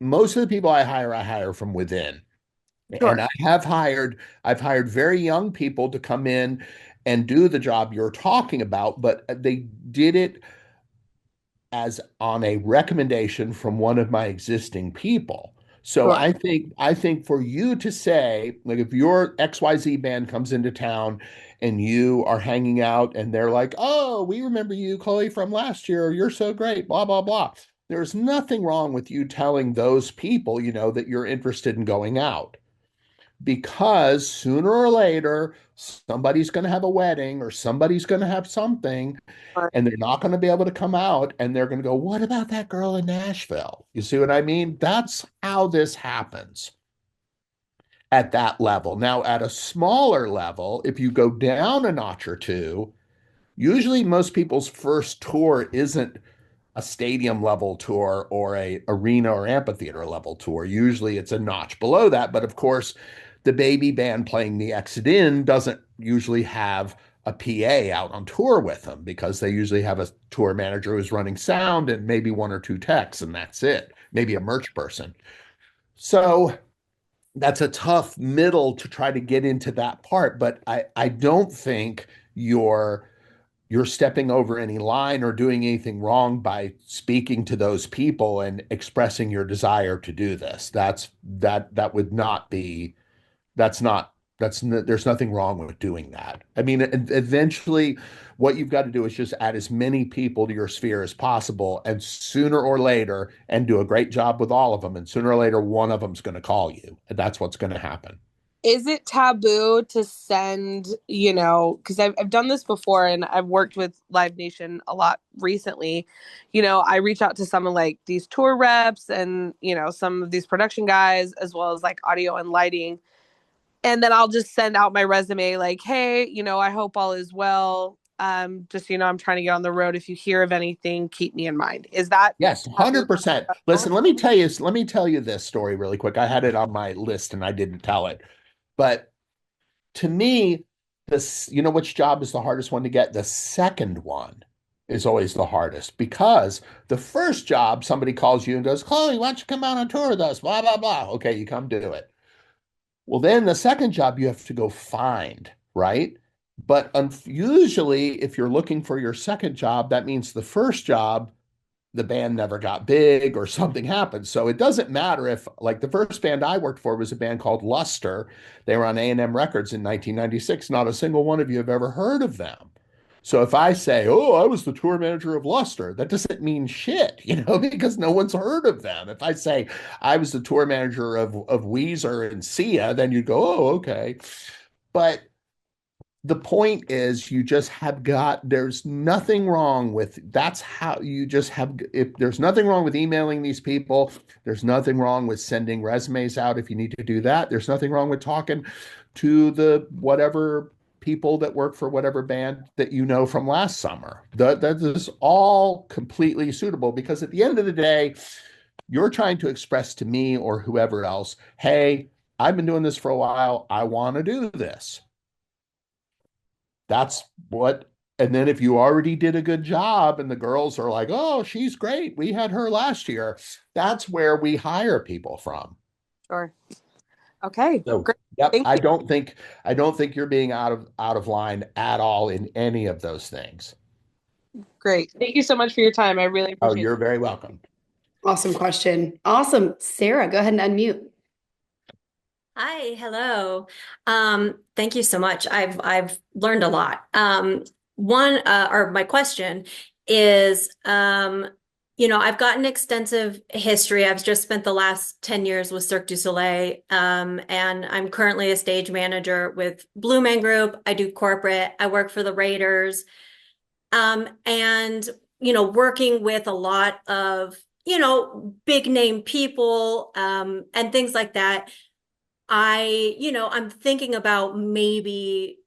most of the people I hire from within. And Sure. I've hired very young people to come in and do the job you're talking about, but they did it as on a recommendation from one of my existing people. So Sure. I think for you to say, like, if your XYZ band comes into town and you are hanging out and they're like, "Oh, we remember you, Chloe, from last year. You're so great, blah, blah, blah." There's nothing wrong with you telling those people, that you're interested in going out, because sooner or later somebody's going to have a wedding or somebody's going to have something, Sure. and they're not going to be able to come out, and they're going to go, "What about that girl in Nashville?" You see what I mean? That's how this happens at that level. Now, at a smaller level, if you go down a notch or two, usually most people's first tour isn't a stadium level tour or a arena or amphitheater level tour. Usually it's a notch below that. But of course, the baby band playing the exit in doesn't usually have a PA out on tour with them, because they usually have a tour manager who's running sound and maybe one or two techs, and that's it. Maybe a merch person. So that's a tough middle to try to get into that part. But I don't think you're stepping over any line or doing anything wrong by speaking to those people and expressing your desire to do this. That would not be, that's not, there's nothing wrong with doing that. I mean, eventually what you've got to do is just add as many people to your sphere as possible, and sooner or later, and do a great job with all of them, and sooner or later one of them's going to call you, and that's what's going to happen. Is it taboo to send, because I've done this before and I've worked with Live Nation a lot recently. I reach out to some of like these tour reps and, some of these production guys, as well as like audio and lighting. And then I'll just send out my resume like, hey, I hope all is well. Just, I'm trying to get on the road. If you hear of anything, keep me in mind. Is that Yes, taboo? 100%. Listen, let me tell you this story really quick. I had it on my list and I didn't tell it. But to me, this, which job is the hardest one to get? The second one is always the hardest, because the first job, somebody calls you and goes, "Chloe, why don't you come out on tour with us? Blah, blah, blah." Okay, you come do it. Well, then the second job you have to go find, right? But usually, if you're looking for your second job, that means the first job, the band never got big or something happened. So it doesn't matter if, like, the first band I worked for was a band called Luster. They were on A&M Records in 1996. Not a single one of you have ever heard of them. So if I say, "Oh, I was the tour manager of Luster," that doesn't mean shit, because no one's heard of them. If I say I was the tour manager of Weezer and Sia, then you go, "Oh, okay." But the point is, you just have got, there's nothing wrong with, that's how you just have, if there's nothing wrong with emailing these people, there's nothing wrong with sending resumes out if you need to do that. There's nothing wrong with talking to the whatever people that work for whatever band that from last summer. That is all completely suitable, because at the end of the day, you're trying to express to me or whoever else, "Hey, I've been doing this for a while. I want to do this." That's what, and then if you already did a good job and the girls are like, "Oh, she's great. We had her last year." That's where we hire people from. Sure. Okay. So, Great. yep, Thank you. I don't think you're being out of line at all in any of those things. Great. Thank you so much for your time. I really Oh, appreciate you're it. very welcome. Awesome question. Awesome. Sarah, go ahead and unmute. Hi, hello. Thank you so much. I've learned a lot. One or my question is, I've got an extensive history. I've just spent the last 10 years with Cirque du Soleil, and I'm currently a stage manager with Blue Man Group. I do corporate. I work for the Raiders, and working with a lot of big name people, and things like that. I'm thinking about maybe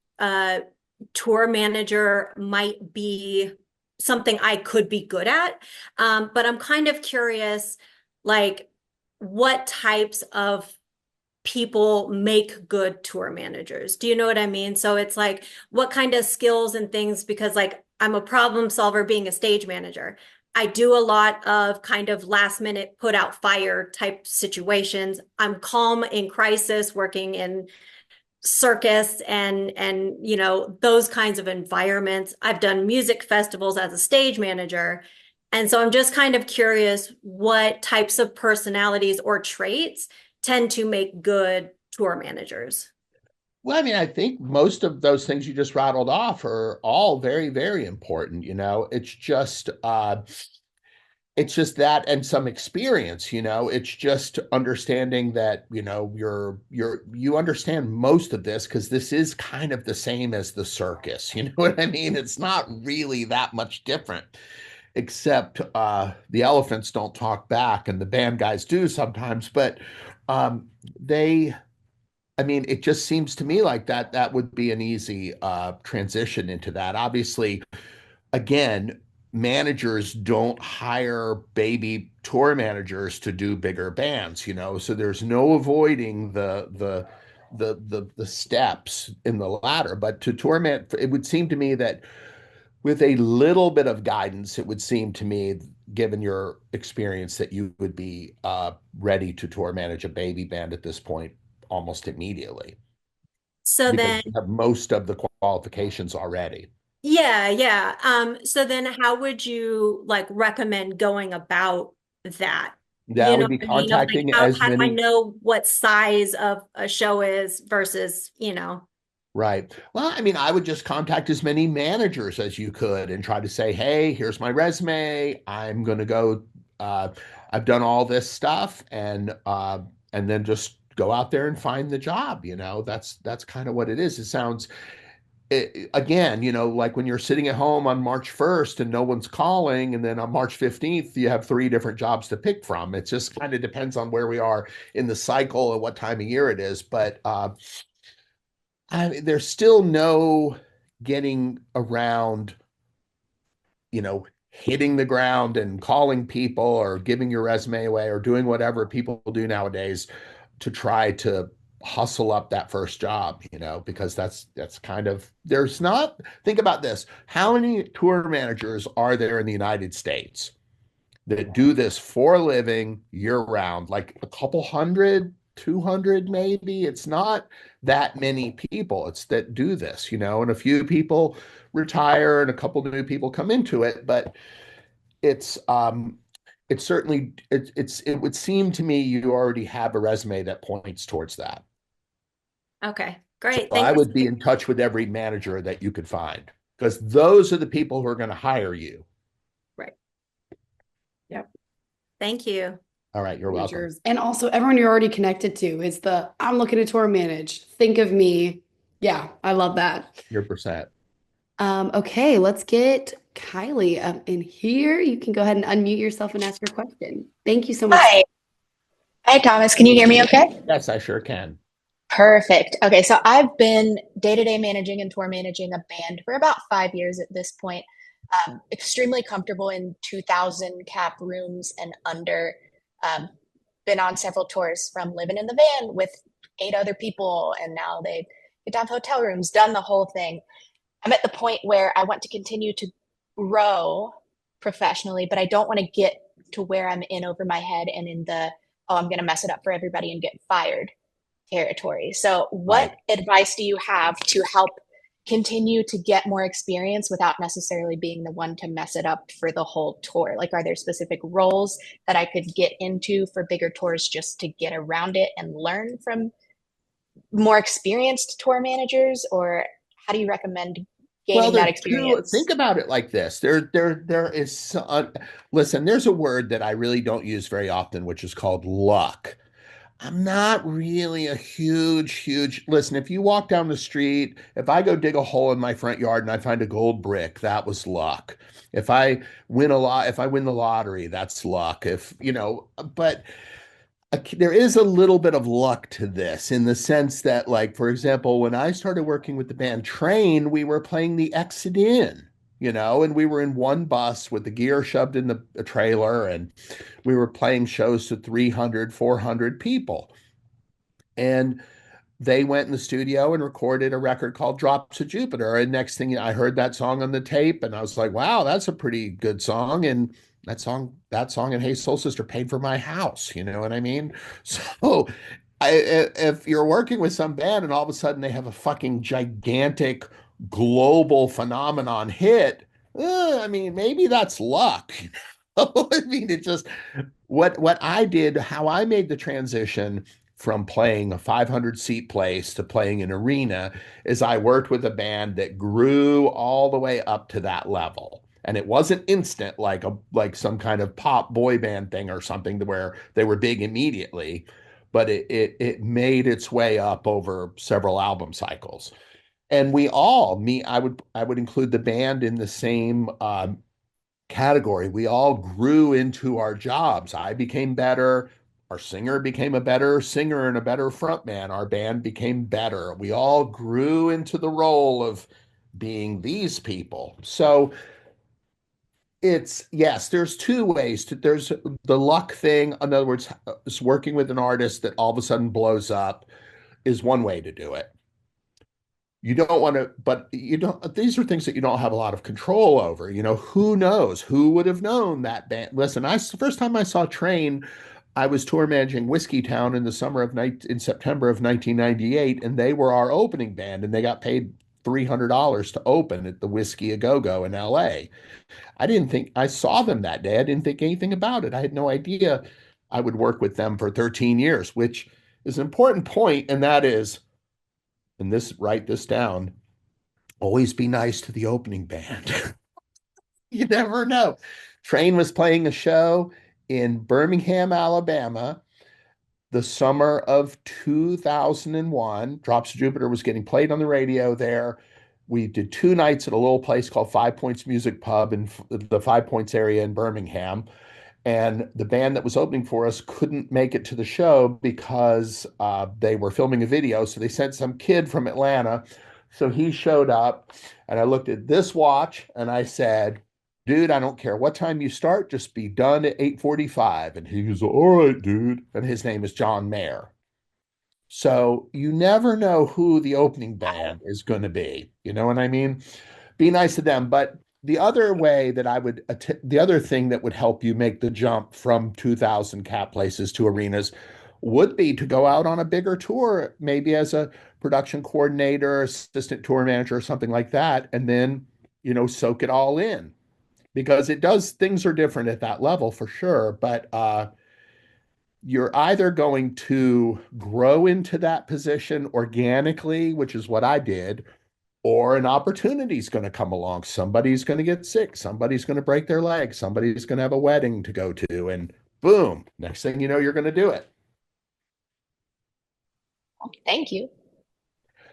tour manager might be something I could be good at. But I'm kind of curious, like, what types of people make good tour managers? Do you know what I mean? So it's like, what kind of skills and things, because like I'm a problem solver being a stage manager. I do a lot of kind of last minute put out fire type situations. I'm calm in crisis, working in circus and you know, those kinds of environments. I've done music festivals as a stage manager. And so I'm just kind of curious what types of personalities or traits tend to make good tour managers. Well, I mean, I think most of those things you just rattled off are all very, very important. It's just that and some experience, it's just understanding that, you understand most of this because this is kind of the same as the circus. You know what I mean? It's not really that much different, except the elephants don't talk back and the band guys do sometimes, but they I mean, it just seems to me like that would be an easy transition into that. Obviously, again, managers don't hire baby tour managers to do bigger bands, so there's no avoiding the steps in the ladder. But to torment, it would seem to me that with a little bit of guidance, it would seem to me, given your experience, that you would be ready to tour manage a baby band at this point almost immediately So because then, you have most of the qualifications already. yeah, yeah. So then how would you like recommend going about that? You That know would be what I mean? Of like contacting as how do I many. know what size of a show is versus, you know? Right. Well, I mean, I would just contact as many managers as you could and try to say, hey, here's my resume. I'm going to go, uh, I've done all this stuff, and then just go out there and find the job. That's kind of what it is. It sounds, again, like when you're sitting at home on March 1st and no one's calling, and then on March 15th, you have three different jobs to pick from. It just kind of depends on where we are in the cycle and what time of year it is. But there's still no getting around, hitting the ground and calling people or giving your resume away or doing whatever people do nowadays to try to hustle up that first job, because that's kind of, there's not, think about this. How many tour managers are there in the United States that do this for a living year round? Like a couple hundred, 200 maybe. It's not that many people it's that do this, and a few people retire and a couple new people come into it, but it's certainly it would seem to me you already have a resume that points towards that. Okay, So great. I Thanks. would be in touch with every manager that you could find because those are the people who are going to hire you. Right. Yep. Thank you. All right, you're welcome. Managers. And also everyone you're already connected to is I'm looking to tour manage. Think of me. Yeah, I love that. 100%. Okay, let's get Kylie up in here. You can go ahead and unmute yourself and ask your question. Thank you so much. Hi. Hi, Thomas. Can you hear me okay? Yes, I sure can. Perfect. Okay, so I've been day-to-day managing and tour managing a band for about 5 years at this point. Extremely comfortable in 2,000 cap rooms and under. Um, been on several tours from living in the van with 8 other people, and now they get to have hotel rooms, done the whole thing. I'm at the point where I want to continue to grow professionally, but I don't want to get to where I'm in over my head and in the, oh, I'm going to mess it up for everybody and get fired territory. So, what Right. advice do you have to help continue to get more experience without necessarily being the one to mess it up for the whole tour? Like, are there specific roles that I could get into for bigger tours just to get around it and learn from more experienced tour managers? Or how do you recommend Well, gaining there that are two. experience? Think about it like this. There is. Listen, there's a word that I really don't use very often, which is called luck. I'm not really a huge. Listen, if you walk down the street, if I go dig a hole in my front yard and I find a gold brick, that was luck. If I win the lottery, that's luck. But there is a little bit of luck to this in the sense that, like, for example, when I started working with the band Train, we were playing the Exit In, and we were in one bus with the gear shoved in the trailer, and we were playing shows to 300, 400 people. And they went in the studio and recorded a record called Drops of Jupiter. And next thing I heard that song on the tape, and I was like, wow, that's a pretty good song. And that song and Hey Soul Sister paid for my house. You know what I mean? So if you're working with some band and all of a sudden they have a fucking gigantic global phenomenon hit, I mean, maybe that's luck. I mean, it just what I did, how I made the transition from playing a 500 seat place to playing an arena is I worked with a band that grew all the way up to that level. And it wasn't instant like some kind of pop boy band thing or something to where they were big immediately, but it made its way up over several album cycles. And I would include the band in the same category. We all grew into our jobs. I became better. Our singer became a better singer and a better frontman. Our band became better. We all grew into the role of being these people. So yes, there's two ways there's the luck thing. In other words, is working with an artist that all of a sudden blows up is one way to do it. You don't want to, but you don't, these are things that you don't have a lot of control over. You know, who knows? Who would have known that band? Listen, the first time I saw Train, I was tour managing Whiskey Town in September of 1998, and they were our opening band, and they got paid $300 to open at the Whiskey A Go Go in LA. I saw them that day. I didn't think anything about it. I had no idea I would work with them for 13 years, which is an important point, and that is, write this down, always be nice to the opening band. You never know. Train was playing a show in Birmingham, Alabama, the summer of 2001. Drops of Jupiter was getting played on the radio there. We did 2 nights at a little place called Five Points Music Pub in the Five Points area in Birmingham. And the band that was opening for us couldn't make it to the show because they were filming a video. So they sent some kid from Atlanta. So he showed up, and I looked at this watch and I said, dude, I don't care what time you start, just be done at 8:45. And he goes, all right, dude. And his name is John Mayer. So you never know who the opening band is going to be. You know what I mean? Be nice to them. But the other thing that would help you make the jump from 2,000 cap places to arenas would be to go out on a bigger tour, maybe as a production coordinator, assistant tour manager, or something like that, and then, soak it all in. Because things are different at that level for sure, but you're either going to grow into that position organically, which is what I did, or an opportunity is going to come along. Somebody's going to get sick. Somebody's going to break their leg. Somebody's going to have a wedding to go to. And boom, next thing you know, you're going to do it. Thank you.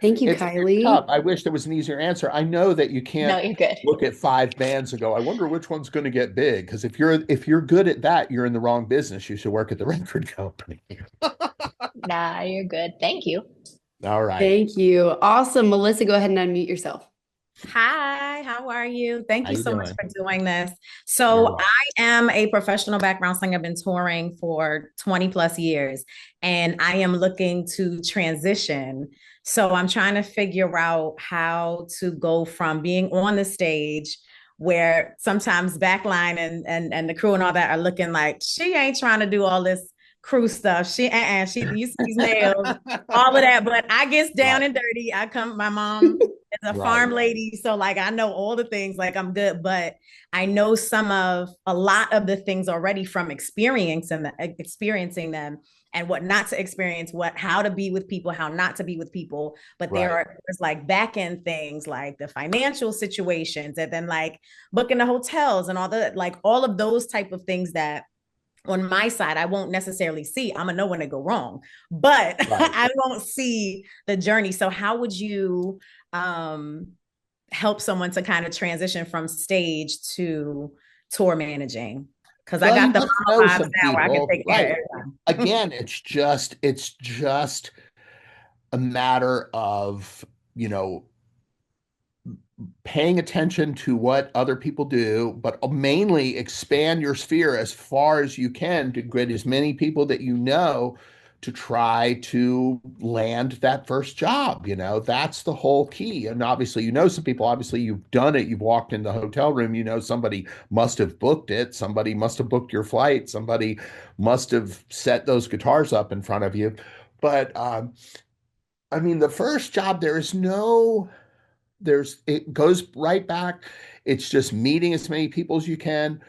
Thank you, It's Kylie. tough. I wish there was an easier answer. I know that you can't No, you're good. look at 5 bands and go, I wonder which one's going to get big. Because if you're good at that, you're in the wrong business. You should work at the record company. Nah, you're good. Thank you. All right. Thank you. Awesome. Melissa, go ahead and unmute yourself. Hi, how are you? Thank How you you so much doing? for doing this. You're So welcome. I am a professional background singer. I've been touring for 20 plus years, and I am looking to transition. So I'm trying to figure out how to go from being on the stage where sometimes backline and the crew and all that are looking like she ain't trying to do all this crew stuff. She you see these nails, all of that. But I gets down and dirty. My mom is a farm lady, so like I know all the things. Like I'm good, but I know a lot of the things already from experiencing them, and what not to experience, how to be with people, how not to be with people. But there's like back end things like the financial situations, and then like booking the hotels and all of those type of things that on my side, I won't necessarily see. I'm gonna know when they go wrong, but I won't see the journey. So how would you help someone to kind of transition from stage to tour managing? Because I got the vibes now where I can take care of everything. Again, it's just a matter of, paying attention to what other people do, but mainly expand your sphere as far as you can to get as many people that you know to try to land that first job. That's the whole key. And obviously, some people, obviously you've done it. You've walked in the hotel room, somebody must have booked it. Somebody must have booked your flight. Somebody must have set those guitars up in front of you. But I mean, the first job, it goes right back. It's just meeting as many people as you can,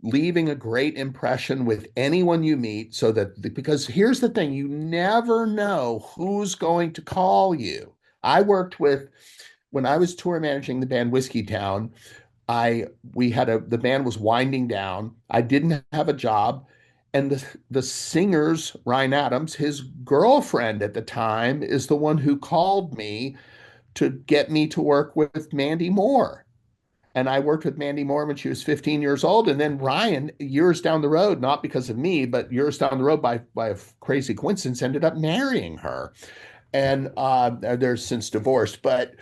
leaving a great impression with anyone you meet, because here's the thing, you never know who's going to call you. When I was tour managing the band Whiskey Town, the band was winding down. I didn't have a job. And the singer's Ryan Adams, his girlfriend at the time, is the one who called me to get me to work with Mandy Moore. And I worked with Mandy Moore when she was 15 years old. And then Ryan, years down the road, not because of me, but years down the road by a crazy coincidence, ended up marrying her. And they're since divorced. But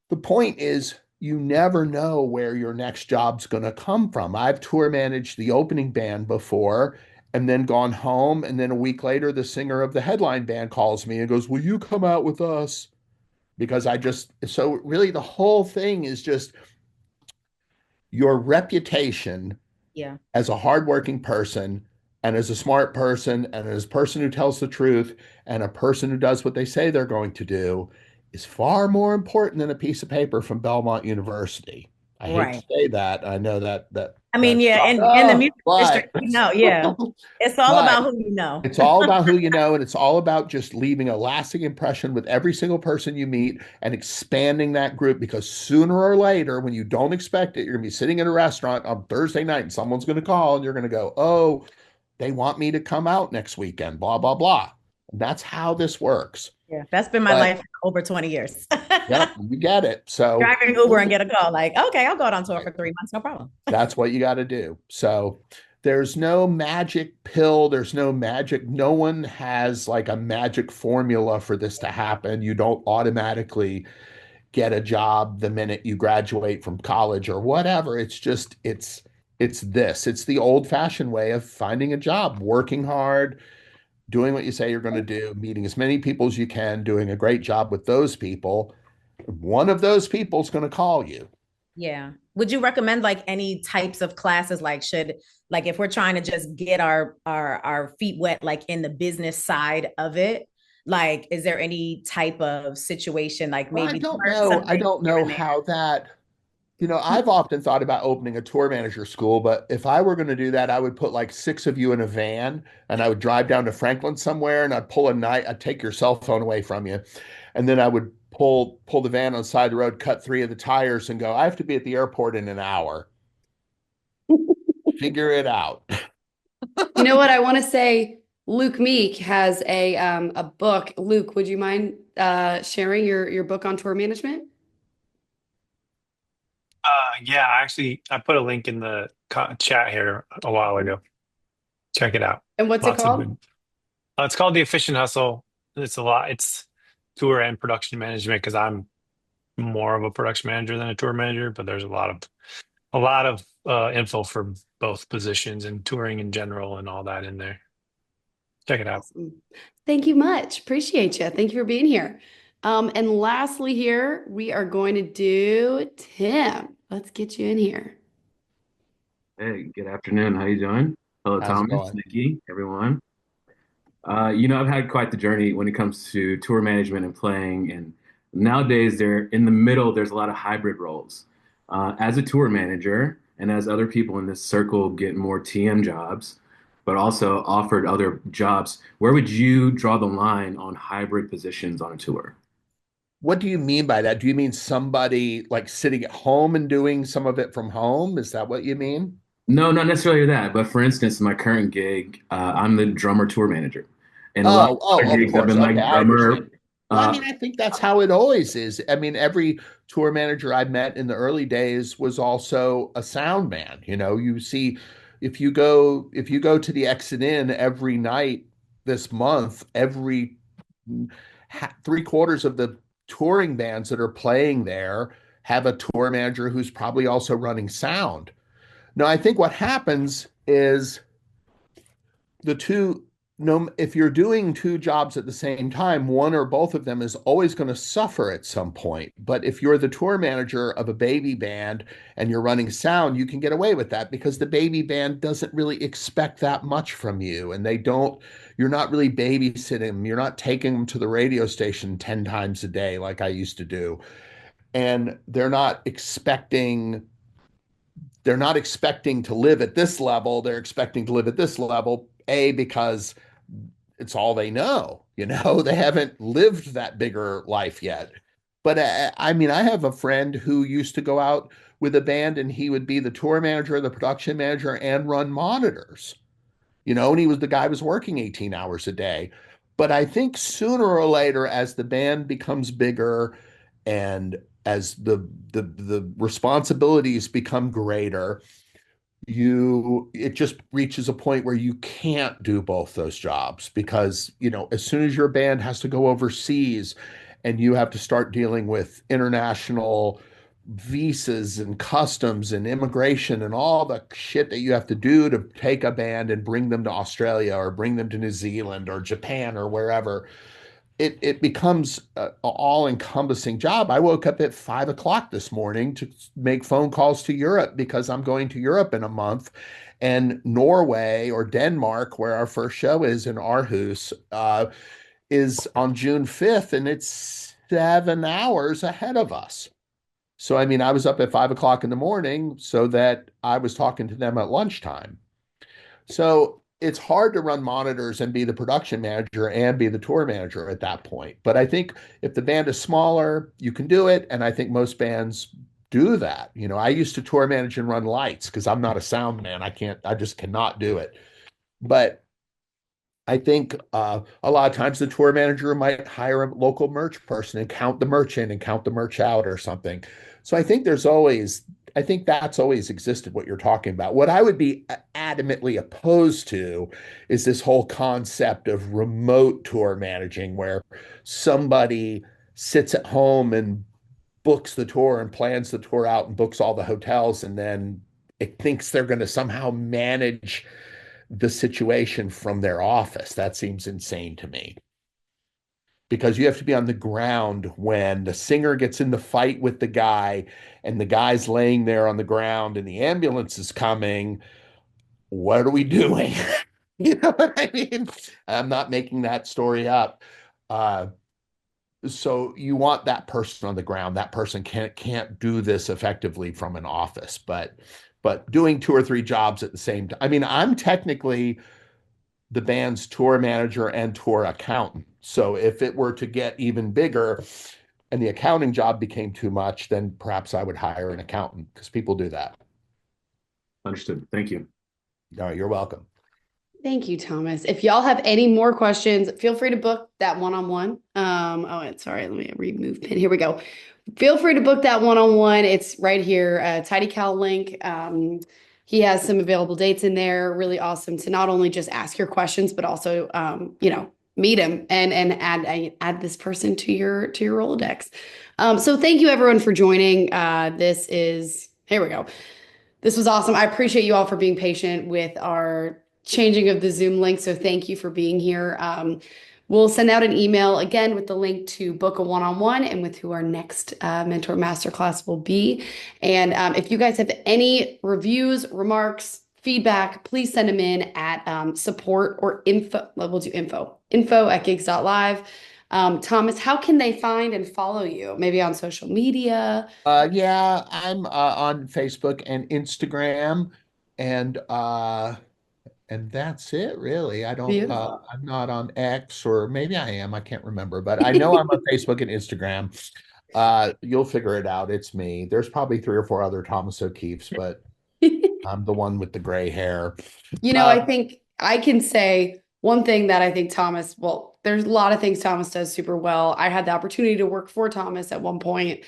the point is, you never know where your next job's going to come from. I've tour managed the opening band before and then gone home. And then a week later, the singer of the headline band calls me and goes, "Will you come out with us?" Because so really the whole thing is just your reputation as a hardworking person and as a smart person and as a person who tells the truth and a person who does what they say they're going to do is far more important than a piece of paper from Belmont University. I hate to say that. I know that I mean, yeah, in the music industry, it's all about who you know. It's all about who you know, and it's all about just leaving a lasting impression with every single person you meet and expanding that group, because sooner or later, when you don't expect it, you're going to be sitting in a restaurant on Thursday night and someone's going to call and you're going to go, "Oh, they want me to come out next weekend, blah, blah, blah." And that's how this works. Yeah, that's been my life for over 20 years. Yep, you get it. So driving Uber and get a call like, "Okay, I'll go out on tour for 3 months, no problem." That's what you got to do. So there's no magic pill. There's no magic. No one has like a magic formula for this to happen. You don't automatically get a job the minute you graduate from college or whatever. It's the old-fashioned way of finding a job, working hard, doing what you say you're going to do, meeting as many people as you can, doing a great job with those people. One of those people is going to call you. Yeah. Would you recommend like any types of classes? Like if we're trying to just get our feet wet, like in the business side of it, like, is there any type of situation, like maybe? I don't know how that, I've often thought about opening a tour manager school, but if I were going to do that, I would put like 6 of you in a van and I would drive down to Franklin somewhere and I'd take your cell phone away from you. And then I would pull the van on the side of the road, cut 3 of the tires and go, "I have to be at the airport in an hour." Figure it out. You know what? I want to say Luke Meek has a book. Luke, would you mind sharing your book on tour management? Yeah, I put a link in the chat here a while ago. Check it out. And what's it called? It's called The Efficient Hustle. It's tour and production management, because I'm more of a production manager than a tour manager, but there's a lot of info for both positions and touring in general and all that in there. Check it out. Awesome. Thank you much. Appreciate you. Thank you for being here. And lastly here, we are going to do Tim. Let's get you in here. Hey, good afternoon. How you doing? Hello, Thomas, Nikki, everyone. I've had quite the journey when it comes to tour management and playing. And nowadays, there's a lot of hybrid roles. As a tour manager and as other people in this circle get more TM jobs, but also offered other jobs, where would you draw the line on hybrid positions on a tour? What do you mean by that? Do you mean somebody like sitting at home and doing some of it from home? Is that what you mean? No, not necessarily that. But for instance, my current gig, I'm the drummer tour manager. And a lot of other gigs I've been like drummer. I think that's how it always is. I mean, every tour manager I met in the early days was also a sound man. You see, if you go to the Exit Inn every night this month, every 3/4 of the touring bands that are playing there have a tour manager who's probably also running sound. Now, I think what happens is the two no, if you're doing two jobs at the same time, one or both of them is always going to suffer at some point. But if you're the tour manager of a baby band and you're running sound, you can get away with that because the baby band doesn't really expect that much from you. And you're not really babysitting them. You're not taking them to the radio station 10 times a day like I used to do. And they're not expecting to live at this level. They're expecting to live at this level, because it's all they know. They haven't lived that bigger life yet. But I mean, I have a friend who used to go out with a band and he would be the tour manager, the production manager, and run monitors, and the guy was working 18 hours a day. But I think sooner or later, as the band becomes bigger and as the responsibilities become greater, it just reaches a point where you can't do both those jobs because, as soon as your band has to go overseas and you have to start dealing with international visas and customs and immigration and all the shit that you have to do to take a band and bring them to Australia or bring them to New Zealand or Japan or wherever, it becomes an all-encompassing job. I woke up at 5 o'clock this morning to make phone calls to Europe because I'm going to Europe in a month, and Norway or Denmark, where our first show is in Aarhus, is on June 5th, and it's 7 hours ahead of us. So, I mean, I was up at 5 o'clock in the morning so that I was talking to them at lunchtime. So it's hard to run monitors and be the production manager and be the tour manager at that point. But I think if the band is smaller, you can do it. And I think most bands do that. I used to tour manage and run lights because I'm not a sound man. I just cannot do it. But I think a lot of times the tour manager might hire a local merch person and count the merch in and count the merch out or something. So I think that's always existed, what you're talking about. What I would be adamantly opposed to is this whole concept of remote tour managing where somebody sits at home and books the tour and plans the tour out and books all the hotels, and then it thinks they're going to somehow manage the situation from their office. That seems insane to me. Because you have to be on the ground when the singer gets in the fight with the guy and the guy's laying there on the ground and the ambulance is coming. What are we doing? You know what I mean? I'm not making that story up. So you want that person on the ground. That person can't do this effectively from an office, but doing two or three jobs at the same time. I mean, I'm technically the band's tour manager and tour accountant. So if it were to get even bigger and the accounting job became too much, then perhaps I would hire an accountant because people do that. Understood. Thank you. No, you're welcome. Thank you, Thomas. If y'all have any more questions, feel free to book that one-on-one. Sorry, let me remove pin. Here we go. Feel free to book that one-on-one. It's right here, TidyCal link. He has some available dates in there. Really awesome to not only just ask your questions, but also, meet him and add this person to your Rolodex. So thank you everyone for joining. Here we go. This was awesome. I appreciate you all for being patient with our changing of the Zoom link. So thank you for being here. We'll send out an email again with the link to book a one-on-one and with who our next mentor masterclass will be. And if you guys have any reviews, remarks, feedback, please send them in at support or info. We'll do info@gigs.live. Thomas, how can they find and follow you? Maybe on social media? Yeah, I'm on Facebook and Instagram, and that's it, really. I'm not on X, or maybe I am. I can't remember, but I know I'm on Facebook and Instagram. You'll figure it out. It's me. There's probably 3 or 4 other Thomas O'Keefes, but I'm the one with the gray hair. I think I can say one thing that I think Thomas, there's a lot of things Thomas does super well. I had the opportunity to work for Thomas at one point.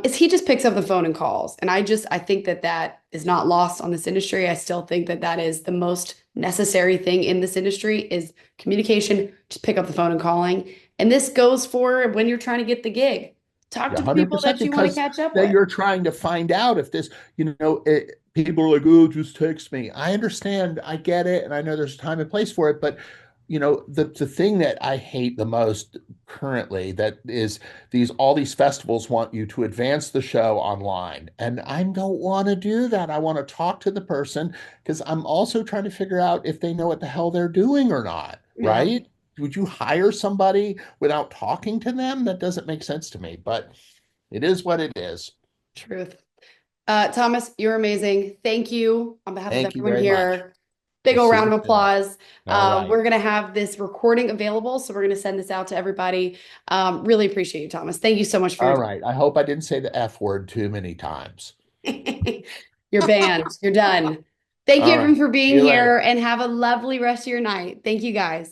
Is he just picks up the phone and calls. And I think that is not lost on this industry. I still think that is the most necessary thing in this industry is communication. Just pick up the phone and calling. And this goes for when you're trying to get the gig. Talk to people that you want to catch up with. You're trying to find out if this, people are like, oh, just text me. I understand. I get it. And I know there's a time and place for it. But, the thing that I hate the most currently, that is all these festivals want you to advance the show online. And I don't want to do that. I want to talk to the person, because I'm also trying to figure out if they know what the hell they're doing or not, right? Would you hire somebody without talking to them? That doesn't make sense to me, but it is what it is. Truth. Thomas, you're amazing. Thank you on behalf of everyone here. Much. Big old round of applause. Right. We're going to have this recording available, so we're going to send this out to everybody. Really appreciate you, Thomas. Thank you so much for your time. All right. I hope I didn't say the F word too many times. You're banned. You're done. Thank you, everyone, for being here, and have a lovely rest of your night. Thank you, guys.